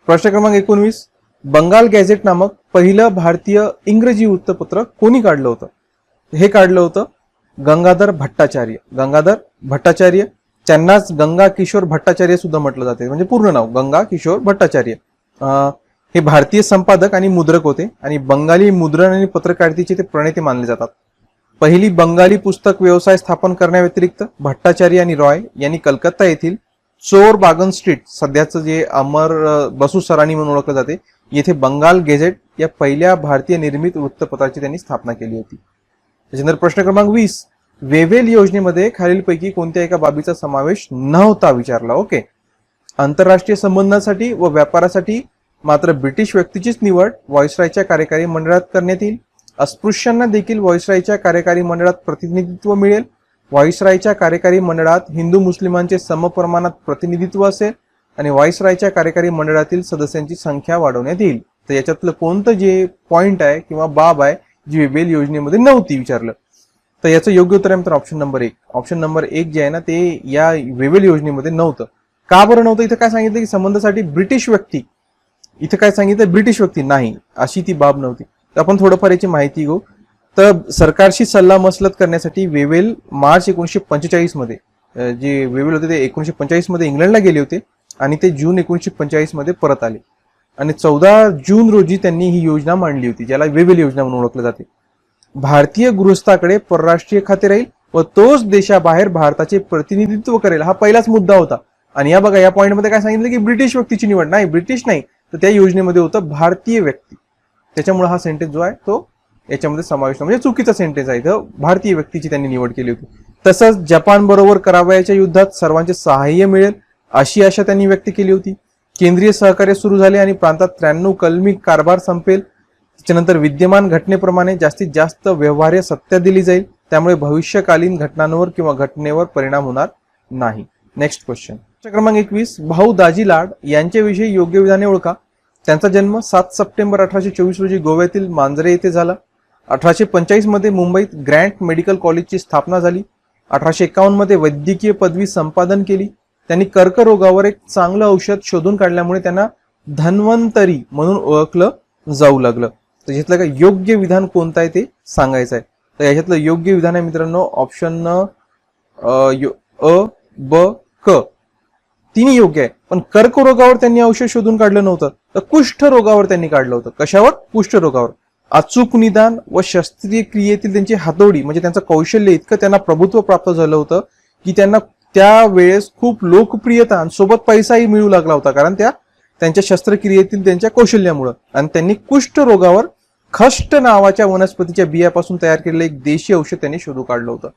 S1: प्रश्न क्रमांक 19. बंगाल गॅझेट नामक पहिलं भारतीय इंग्रजी वृत्तपत्र कोणी काढलं होतं? हे काढलं होतं गंगाधर भट्टाचार्य. गंगाधर भट्टाचार्य, त्यांनाच गंगा किशोर भट्टाचार्य सुद्धा म्हटलं जाते. म्हणजे पूर्ण नाव गंगा किशोर भट्टाचार्य. हे भारतीय संपादक आणि मुद्रक होते आणि बंगाली मुद्रण आणि पत्रकारितेचे ते प्रणेते मानले जातात. पहिली बंगाली पुस्तक व्यवसाय स्थापन करण्याव्यतिरिक्त भट्टाचार्य आणि रॉय यांनी कलकत्ता येथील चोर बागन स्ट्रीट, सध्याचं जे अमर बसू सरानी म्हणून ओळखलं जाते, येथे बंगाल गेझेट या पहिल्या भारतीय निर्मित वृत्तपत्राची त्यांनी स्थापना केली होती. त्याच्यानंतर प्रश्न क्रमांक 20. वेव्हेल योजनेमध्ये खालीलपैकी कोणत्या एका बाबीचा समावेश नव्हता विचारला. ओके, आंतरराष्ट्रीय संबंधासाठी व व्यापारासाठी मात्र ब्रिटिश व्यक्तीचीच निवड व्हाईसरायच्या कार्यकारी मंडळात करण्यात येईल. अस्पृश्यांना देखील व्हाईसरायच्या कार्यकारी मंडळात प्रतिनिधित्व मिळेल. व्हाईसरायच्या कार्यकारी मंडळात हिंदू मुस्लिमांचे समप्रमाणात प्रतिनिधित्व असेल आणि व्हाईसरायच्या कार्यकारी मंडळातील सदस्यांची संख्या वाढवण्यात येईल. तर याच्यातलं कोणतं जे पॉइंट आहे किंवा बाब आहे जी वेव्हेल योजनेमध्ये नव्हती विचारलं, तर याचं योग्य उत्तर आहे मित्र ऑप्शन नंबर 1. ऑप्शन नंबर 1 जे आहे ना ते या वेव्हेल योजनेमध्ये नव्हतं. का बरं नव्हतं? इथं काय सांगितलं की संबंधासाठी ब्रिटिश व्यक्ती, इथं काय सांगितलं ब्रिटिश व्यक्ती नाही, अशी ती बाब नव्हती. तर आपण थोडंफार याची माहिती घेऊ. तर सरकारशी सल्ला मसलत करण्यासाठी वेव्हेल मार्च 1945 मध्ये जे वेव्हेल होते ते 1945 मध्ये इंग्लंडला गेले होते आणि ते जून 1945 मध्ये परत आले आणि 14 जून रोजी त्यांनी ही योजना मांडली होती, ज्याला वेव्हेल योजना म्हणून ओळखलं जाते. भारतीय गृहस्थाकडे परराष्ट्रीय खाते राहील व तोच देशाबाहेर भारताचे प्रतिनिधित्व करेल, हा पहिलाच मुद्दा होता. आणि या बघा या पॉईंटमध्ये काय सांगितलं की ब्रिटिश व्यक्तीची निवड नाही, ब्रिटिश नाही, तर त्या योजनेमध्ये होतं भारतीय व्यक्ती. त्याच्यामुळे हा सेंटेन्स जो आहे तो याच्यामध्ये समावेश म्हणजे चुकीचा सेंटेन्स आहे. इथं भारतीय व्यक्तीची त्यांनी निवड केली होती. तसंच जपान बरोबर करावयाच्या युद्धात सर्वांचे सहाय्य मिळेल अशी आशा त्यांनी व्यक्त केली होती. केंद्रीय सहकार्य सुरू झाले आणि प्रांतात 93 कलमी कारभार संपेल. त्याच्यानंतर विद्यमान घटनेप्रमाणे जास्तीत जास्त व्यवहार्य सत्ता दिली जाईल, त्यामुळे भविष्यकालीन घटनांवर किंवा घटनेवर परिणाम होणार नाही. Next question. क्रमांक 21. भाऊ दाजी लाड यांच्याविषयी योग्य विधाने ओळखा. त्यांचा जन्म 7 सप्टेंबर 1824 रोजी गोव्यातील मांजरे येथे झाला. 1845 मध्ये मुंबईत ग्रँट मेडिकल कॉलेजची स्थापना झाली. 1851 मध्ये वैद्यकीय पदवी संपादन केली. त्यांनी कर्करोगावर एक चांगलं औषध शोधून काढल्यामुळे त्यांना धन्वंतरी म्हणून ओळखलं जाऊ लागलं. तर याच्यातलं काय योग्य विधान कोणतं आहे ते सांगायचं आहे. तर याच्यातलं योग्य विधान आहे मित्रांनो ऑप्शन अ, ब, क तिन्ही योग्य आहे. पण कर्करोगावर त्यांनी औषध शोधून काढलं नव्हतं, तर कुष्ठरोगावर त्यांनी काढलं होतं. कशावर? कुष्ठरोगावर. अचूक निदान व शस्त्रक्रियेतील त्यांची हातोडी म्हणजे त्यांचं कौशल्य इतकं त्यांना प्रभुत्व प्राप्त झालं होतं की त्यांना त्यावेळेस खूप लोकप्रियता आणि सोबत पैसाही मिळू लागला होता, कारण त्यांच्या शस्त्रक्रियेतील त्यांच्या कौशल्यामुळं. आणि त्यांनी कुष्ठरोगावर खष्ट नावाच्या वनस्पतीच्या बियापासून तयार केलेलं एक देशी औषध त्यांनी शोधून काढलं होतं.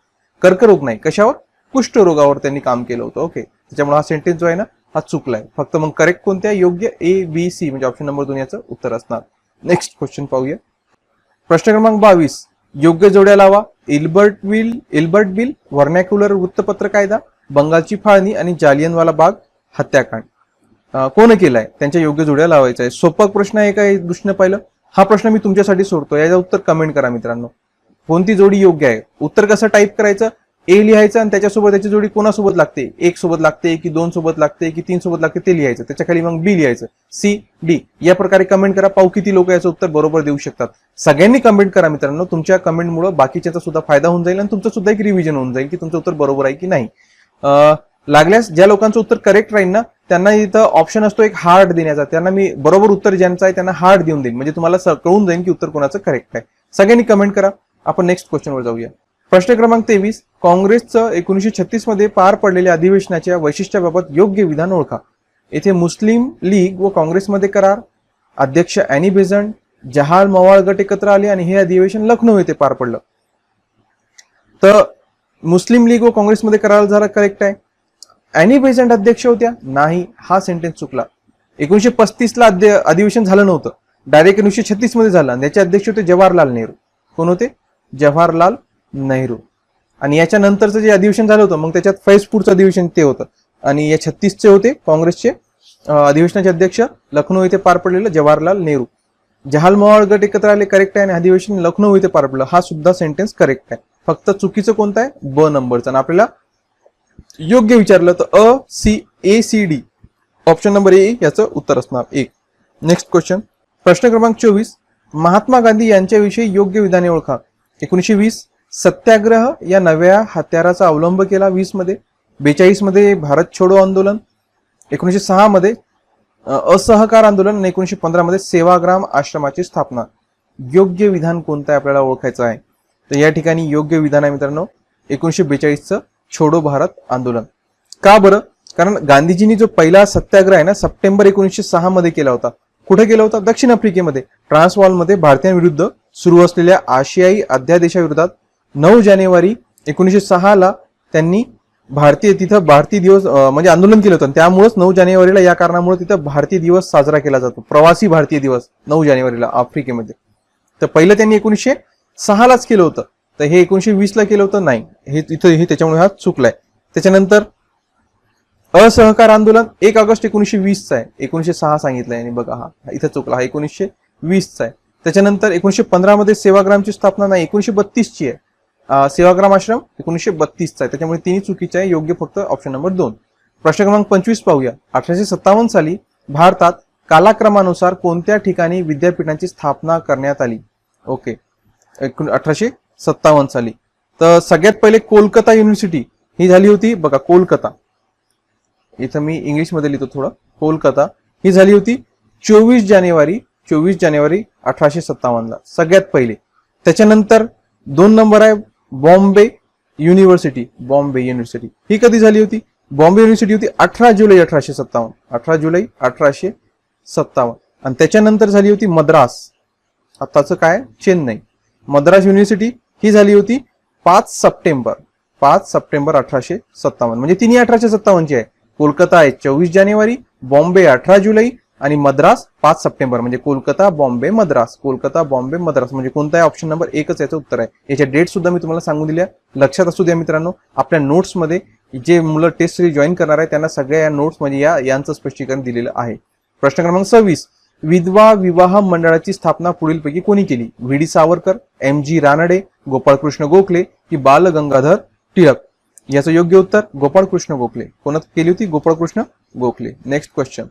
S1: कर्करोग नाही, कशावर? कुष्ठरोगावर त्यांनी काम केलं होतं. ओके, त्याच्यामुळे हा सेंटेन्स जो आहे ना हा चुकलाय. फक्त मग करेक्ट कोणत्या? योग्य A, B, C म्हणजे ऑप्शन नंबर 2 याचं उत्तर असणार. नेक्स्ट क्वेश्चन पाहूया. प्रश्न क्रमांक 22, योग्य जोड्या लावा. इल्बर्ट बिल, व्हर्नॅक्युलर वृत्तपत्र कायदा, बंगालची फाळणी आणि जालियनवाला बाग हत्याकांड कोण केलाय, त्यांच्या योग्य जोड्या लावायच्या आहे. सोपा प्रश्न आहे का दृष्टीने पाहिलं. हा प्रश्न मी तुमच्यासाठी सोडतो, याचं उत्तर कमेंट करा मित्रांनो. कोणती जोडी योग्य आहे. उत्तर कसं टाईप करायचं, ए लिहायचं आणि त्याच्यासोबत त्याची जोडी कोणासोबत लागते, एक सोबत लागते की दोन सोबत लागते की तीन सोबत लागते ते लिहायचं. त्याच्या खाली मग बी लिहायचं, सी डी. या प्रकारे कमेंट करा. पाहू किती लोक याचं उत्तर बरोबर देऊ शकतात. सगळ्यांनी कमेंट करा मित्रांनो. तुमच्या कमेंटमुळे बाकीच्यांचा सुद्धा फायदा होऊन जाईल आणि तुमचं सुद्धा एक रिव्हिजन होऊन जाईल की तुमचं उत्तर बरोबर आहे की नाही. लागल्यास ज्या लोकांचं उत्तर करेक्ट राहील ना त्यांना इथं ऑप्शन असतो एक हार्ट देण्याचा. त्यांना मी बरोबर उत्तर ज्यांचं आहे त्यांना हार्ट देऊन देईन, म्हणजे तुम्हाला कळून जाईल की उत्तर कोणाचं करेक्ट आहे. सगळ्यांनी कमेंट करा. आपण नेक्स्ट क्वेश्चनवर जाऊया. प्रश्न क्रमांक 23, काँग्रेसचं 1936 मध्ये पार पडलेल्या अधिवेशनाच्या वैशिष्ट्याबाबत योग्य विधान ओळखा. येथे मुस्लिम लीग व काँग्रेसमध्ये करार, अध्यक्ष अॅनी बेझंट, जहाल मवाळ गट एकत्र आले आणि हे अधिवेशन लखनौ येथे पार पडलं. तर मुस्लिम लीग व काँग्रेसमध्ये करार झाला करेक्ट आहे. अॅनी बेझंट अध्यक्ष होत्या, नाही, हा सेंटेन्स चुकला. 1935 ला अधिवेशन झालं नव्हतं, डायरेक्ट 1936 मध्ये झालं आणि त्याचे अध्यक्ष होते जवाहरलाल नेहरू. कोण होते, जवाहरलाल नेहरू. आणि याच्या नंतरचं जे अधिवेशन झालं होतं मग त्याच्यात फैजपूरचं अधिवेशन ते होतं आणि या 36चे होते काँग्रेसचे अधिवेशनाचे अध्यक्ष लखनौ येथे पार पडलेलं जवाहरलाल नेहरू. जहाल मवाळ गट एकत्र आले करेक्ट आहे आणि अधिवेशन लखनौ येथे पार पडलं, हा सुद्धा सेंटेन्स करेक्ट आहे. फक्त चुकीचं कोणतं आहे, ब नंबरचं. आणि आपल्याला योग्य विचारलं तर ACD ऑप्शन नंबर ए याचं उत्तर असणार 1. Next question. प्रश्न क्रमांक 24, महात्मा गांधी यांच्याविषयी योग्य विधाने ओळखा. 1920 सत्याग्रह या नव्या हत्याराचा अवलंब केला 20 मध्ये. 42 मध्ये भारत छोडो आंदोलन, 1906 मध्ये असहकार आंदोलन आणि 1915 मध्ये सेवाग्राम आश्रमाची स्थापना. योग्य विधान कोणतं आहे आपल्याला ओळखायचं आहे. तर या ठिकाणी योग्य विधान आहे मित्रांनो 1942चं छोडो भारत आंदोलन. का बरं, कारण गांधीजींनी जो पहिला सत्याग्रह आहे ना सप्टेंबर 1906 मध्ये केला होता. कुठे केला होता, दक्षिण आफ्रिकेमध्ये ट्रान्सवालमध्ये भारतीयांविरुद्ध सुरू असलेल्या आशियाई अध्यादेशाविरोधात. 9 जानेवारी 1906 ला त्यांनी तिथं भारतीय दिवस म्हणजे आंदोलन केलं होतं. त्यामुळेच 9 जानेवारीला या कारणामुळे तिथं भारतीय दिवस साजरा केला जातो, प्रवासी भारतीय दिवस 9 जानेवारीला आफ्रिकेमध्ये. तर पहिलं त्यांनी 1906 लाच केलं होतं, तर हे 1920 ला केलं होतं नाही, हे त्याच्यामुळे हा चुकलाय. त्याच्यानंतर असहकार आंदोलन 1 ऑगस्ट 1920चा आहे, 1906 सांगितलंय आणि बघा हा इथं चुकला, हा 1920चा आहे. त्याच्यानंतर 1915 मध्ये सेवाग्रामची स्थापना नाही, 1932 ची आहे. सेवाग्राम आश्रम 1932चा आहे, त्याच्यामुळे तिन्ही चुकीचे आहे. योग्य फक्त ऑप्शन नंबर 2. प्रश्न क्रमांक 25 पाहूया. 1857 साली भारतात कालाक्रमानुसार कोणत्या ठिकाणी विद्यापीठांची स्थापना करण्यात आली. ओके, 1857 साली. तर सगळ्यात पहिले कोलकाता युनिव्हर्सिटी ही झाली होती बघा, कोलकाता. इथं मी इंग्लिश मध्ये लिहितो थोडं. कोलकाता ही झाली होती 24 जानेवारी 1857 ला सगळ्यात पहिले. त्याच्यानंतर 2 नंबर आहे बॉम्बे युनिव्हर्सिटी. बॉम्बे युनिव्हर्सिटी ही कधी झाली होती, बॉम्बे युनिव्हर्सिटी होती 18 जुलै 1857. 18 जुलै 1857. आणि त्याच्यानंतर झाली होती मद्रास, आताचं काय चेन्नई. मद्रास युनिव्हर्सिटी ही झाली होती 5 सप्टेंबर 1857. म्हणजे तिन्ही 1857 ची आहे. कोलकाता आहे 24 जानेवारी, बॉम्बे 18 जुलै आणि मद्रास 5 सप्टेंबर. म्हणजे कोलकाता बॉम्बे मद्रास, कोलकाता बॉम्बे मद्रास. म्हणजे कोणता आहे ऑप्शन नंबर 1च याचं उत्तर आहे. याच्या डेट सुद्धा मी तुम्हाला सांगून दिल्या, लक्षात असू द्या मित्रांनो. आपल्या नोट्समध्ये जे मुलं टेस्ट सिरीज जॉईन करणार आहे त्यांना सगळ्या या नोट्स म्हणजे यांचं स्पष्टीकरण दिलेलं आहे. प्रश्न क्रमांक 26, विधवा विवाह मंडळाची स्थापना पुढीलपैकी कोणी केली. व्ही.डी. सावरकर, एम.जी. रानडे, गोपाळकृष्ण गोखले की बाल गंगाधर टिळक. याचं योग्य उत्तर गोपाळकृष्ण गोखले. कोणात केली होती, गोपाळकृष्ण गोखले. Next question.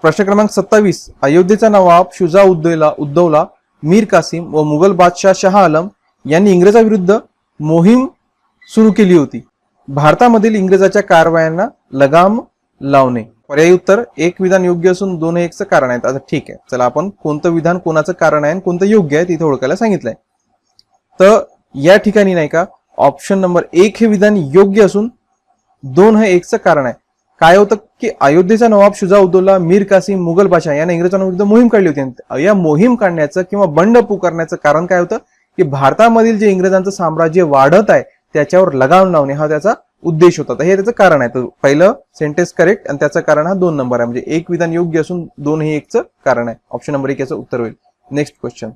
S1: प्रश्न क्रमांक 27, अयोध्येचा नवाब शुजा उद्दौला, मीर कासिम व मुघल बादशाह शाह आलम यांनी इंग्रजाविरुद्ध मोहीम सुरू केली होती. भारतामधील इंग्रजाच्या कारवायांना लगाम लावणे. पर्यायी उत्तर 1 विधान योग्य असून 2 हे 1चं कारण आहे. आता ठीक आहे, चला आपण कोणतं विधान कोणाचं कारण आहे आणि कोणतं योग्य आहे तिथे ओळखायला सांगितलंय. तर या ठिकाणी नाही का ऑप्शन नंबर 1 हे विधान योग्य असून 2 हे 1चं कारण आहे. काय होतं की अयोध्येचा नवाब शुजा उद्दौला, मीर कासिम, मुघल बादशाह यांना इंग्रजांविरुद्ध मोहीम काढली होती. या मोहीम काढण्याचं किंवा बंड पुकारण्याचं कारण काय होतं की भारतामधील जे इंग्रजांचं साम्राज्य वाढत आहे त्याच्यावर लगाम लावणे हा त्याचा उद्देश होता. तर हे त्याचं कारण आहे. तर पहिलं सेंटेन्स करेक्ट आणि त्याचं कारण हा 2 नंबर आहे. म्हणजे 1 विधान योग्य असून 2 हे 1चं कारण आहे. ऑप्शन नंबर 1 याचं उत्तर होईल. Next question.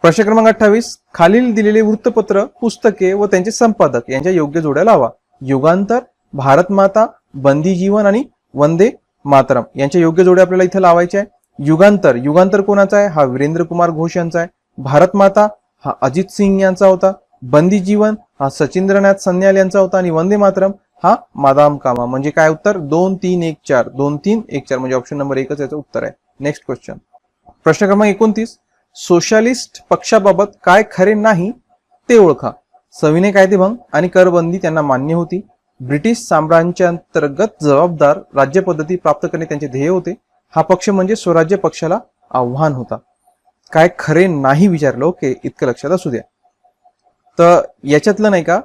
S1: प्रश्न क्रमांक 28, खालील दिलेले वृत्तपत्र, पुस्तके व त्यांचे संपादक यांच्या योग्य जोड्या लावा. युगांतर, भारत माता, बंदी जीवन आणि वंदे मातरम यांच्या योग्य जोड्या आपल्याला इथे लावायच्या आहे. युगांतर, युगांतर कोणाचा आहे? हा वीरेंद्र कुमार घोष यांचा आहे. भारत माता हा अजित सिंग यांचा होता. बंदी जीवन हा सचिंद्रनाथ सन्याल यांचा होता. आणि वंदे मातरम हा मादाम कामा. म्हणजे काय उत्तर? 2, 3, 1, 4. 2, 3, 1, 4 म्हणजे ऑप्शन नंबर 1 याचं उत्तर आहे. नेक्स्ट क्वेश्चन, प्रश्न क्रमांक 29, सोशलिस्ट पक्षाबाबत काय खरे नाही ते ओळखा. सविनय कायदेभंग आणि करबंदी त्यांना मान्य होती. ब्रिटिश साम्राज्याअंतर्गत जबाबदार राज्य पद्धती प्राप्त करणे त्यांचे ध्येय होते. हा पक्ष म्हणजे स्वराज्य पक्षाला आव्हान होता. काय खरे नाही विचारलं. ओके, इतकं लक्षात असू द्या. तर याच्यातलं नाही का,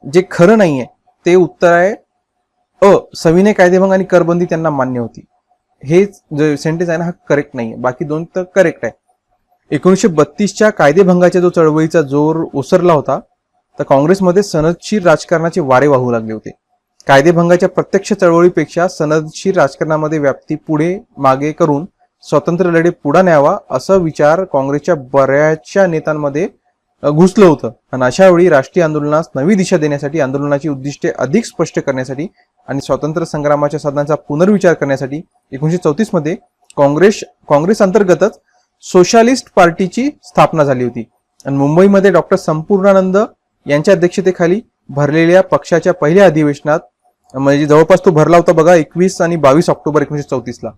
S1: जे खरं नाहीये ते उत्तर आहे सविनय कायदेभंग आणि करबंदी त्यांना मान्य होती. हे जे सेंटेन्स आहे ना, हा करेक्ट नाहीये. बाकी दोन तर करेक्ट आहे. 1932च्या कायदेभंगाच्या जो चळवळीचा जोर ओसरला होता, तर काँग्रेसमध्ये सनदशीर राजकारणाचे वारे वाहू लागले होते. कायदेभंगाच्या प्रत्यक्ष चळवळीपेक्षा सनदशीर राजकारणामध्ये व्याप्ती पुढे मागे करून स्वतंत्र लढे पुढे न्यावा असा विचार काँग्रेसच्या बऱ्याचशा नेत्यांमध्ये घुसलं होतं. आणि अशा वेळी राष्ट्रीय आंदोलनास नवी दिशा देण्यासाठी, आंदोलनाची उद्दिष्टे अधिक स्पष्ट करण्यासाठी आणि स्वातंत्र्य संग्रामाच्या साधनांचा पुनर्विचार करण्यासाठी 1934 मध्ये काँग्रेस अंतर्गतच सोशलिस्ट पार्टीची स्थापना झाली होती. आणि मुंबईमध्ये डॉक्टर संपूर्णानंद यांच्या अध्यक्षतेखाली भरलेल्या पक्षाच्या पहिल्या अधिवेशनात, म्हणजे जवळपास तो भरला होता बघा 21 आणि 22 ऑक्टोबर 1934ला.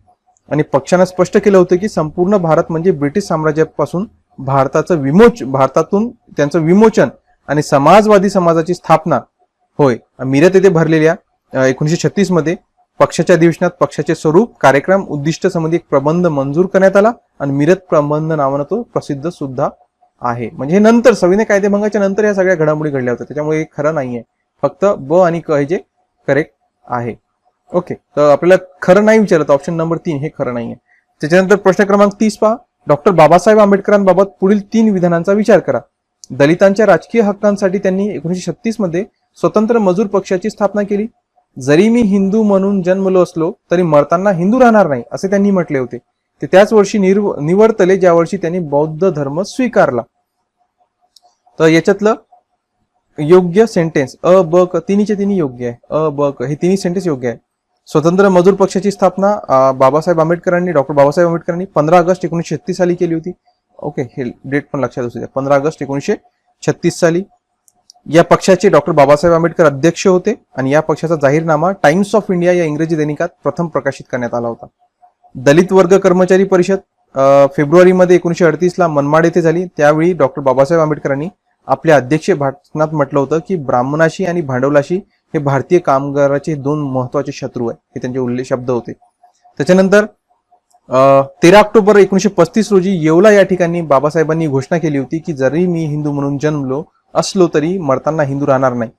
S1: आणि पक्षानं स्पष्ट केलं होतं की संपूर्ण भारत म्हणजे ब्रिटिश साम्राज्यापासून भारतातून त्यांचं विमोचन आणि समाजवादी समाजाची स्थापना होय. मिरत येथे भरलेल्या 1936 मध्ये पक्षाच्या अधिवेशनात पक्षाचे स्वरूप, कार्यक्रम, उद्दिष्ट संबंधी एक प्रबंध मंजूर करण्यात आला. आणि मिरत प्रबंध नावानं तो प्रसिद्ध सुद्धा आहे. म्हणजे हे नंतर सविनय कायदेभंगाच्या नंतर या सगळ्या घडामोडी घडल्या होत्या. त्याच्यामुळे हे खरं नाहीये. फक्त ब आणि क हे जे करेक्ट आहे. ओके, तर आपल्याला खरं नाही विचारलं, ऑप्शन नंबर 3 हे खरं नाहीये. त्याच्यानंतर प्रश्न क्रमांक 30 पहा. डॉक्टर बाबासाहेब आंबेडकरांबाबत पुढील 3 विधानांचा विचार करा. दलितांच्या राजकीय हक्कांसाठी त्यांनी 1936 मध्ये स्वतंत्र मजूर पक्षाची स्थापना केली. जरी मी हिंदू म्हणून जन्मलो असलो तरी मरताना हिंदू राहणार नाही असे त्यांनी म्हटले होते. ते त्याच वर्षी निवर्तले ज्या वर्षी त्यांनी बौद्ध धर्म स्वीकारला. तर याच्यातलं योग्य सेंटेन्स अ ब क तिन्हीचे तिन्ही योग्य आहे. अ ब क हे तिन्ही सेंटेन्स योग्य आहे. स्वतंत्र मजूर पक्षाची स्थापना डॉक्टर बाबासाहेब आंबेडकरांनी 15 ऑगस्ट 1936 साली केली होती. ओके, हे डेट पण लक्षात असू द्या. 15 ऑगस्ट 1936 साली या पक्षाचे डॉक्टर बाबासाहेब आंबेडकर अध्यक्ष होते. आणि या पक्षाचा जाहीरनामा टाइम्स ऑफ इंडिया या इंग्रजी दैनिकात प्रथम प्रकाशित करण्यात आला होता. दलित वर्ग कर्मचारी परिषद फेब्रुवारीमध्ये 1938ला मनमाड येथे झाली. त्यावेळी डॉक्टर बाबासाहेब आंबेडकरांनी आपल्या अध्यक्षीय भाषणात म्हटलं होतं की ब्राह्मणाशी आणि भांडवलाशी हे भारतीय कामगाराचे 2 महत्वाचे शत्रू आहे. हे त्यांचे उल्लेख शब्द होते. त्याच्यानंतर 13 ऑक्टोबर 1935 रोजी येवला या ठिकाणी बाबासाहेबांनी घोषणा केली होती की जरी मी हिंदू म्हणून जन्मलो असलो तरी मरताना हिंदू राहणार नाही.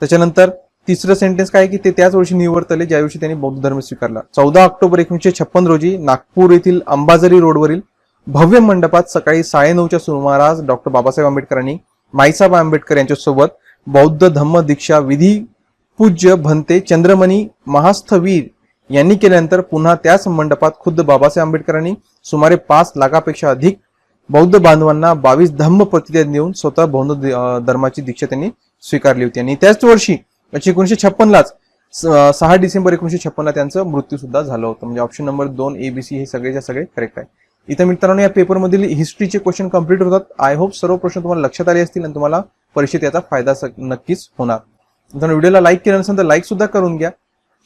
S1: त्याच्यानंतर तिसरं सेंटेन्स काय की ते त्याच वर्षी निवर्तले ज्या वर्षी त्यांनी बौद्ध धर्म स्वीकारला. 14 ऑक्टोबर 1956 रोजी नागपूर येथील अंबाझरी रोडवरील भव्य मंडपात सकाळी 9:30च्या सुमारास डॉक्टर बाबासाहेब आंबेडकरांनी माईसाहेब आंबेडकर यांच्यासोबत बौद्ध धम्म दीक्षा विधी पूज्य भंते चंद्रमणी महास्थवीर यांनी केल्यानंतर पुन्हा त्याच मंडपात खुद्द बाबासाहेब आंबेडकरांनी सुमारे 5 लाखापेक्षा अधिक बौद्ध बांधवांना 22 धम्म प्रतिज्ञा देऊन स्वतः बौद्ध धर्माची दीक्षा त्यांनी स्वीकारली होती. आणि त्याच वर्षी 1956लाच 6 डिसेंबर 1956ला त्यांचं मृत्यू सुद्धा झालं होतं. म्हणजे ऑप्शन नंबर 2 ABC हे सगळेच्या सगळे करेक्ट आहे. इथं मित्रांनो या पेपरमधील हिस्ट्रीचे क्वेश्चन कंप्लीट होतात. आय होप सर्व प्रश्न तुम्हाला लक्षात आले असतील आणि तुम्हाला परीक्षेत याचा फायदा नक्कीच होणार. मित्रांनो व्हिडिओला लाईक केलं नसेल तर लाईक सुद्धा करून घ्या,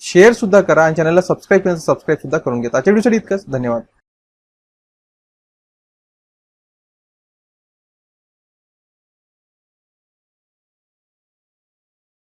S1: शेअर सुद्धा करा आणि चॅनलला सबस्क्राईब केलं तर सबस्क्राईब सुद्धा करून घ्या. आजच्या व्हिडिओसाठी इतकंच. धन्यवाद.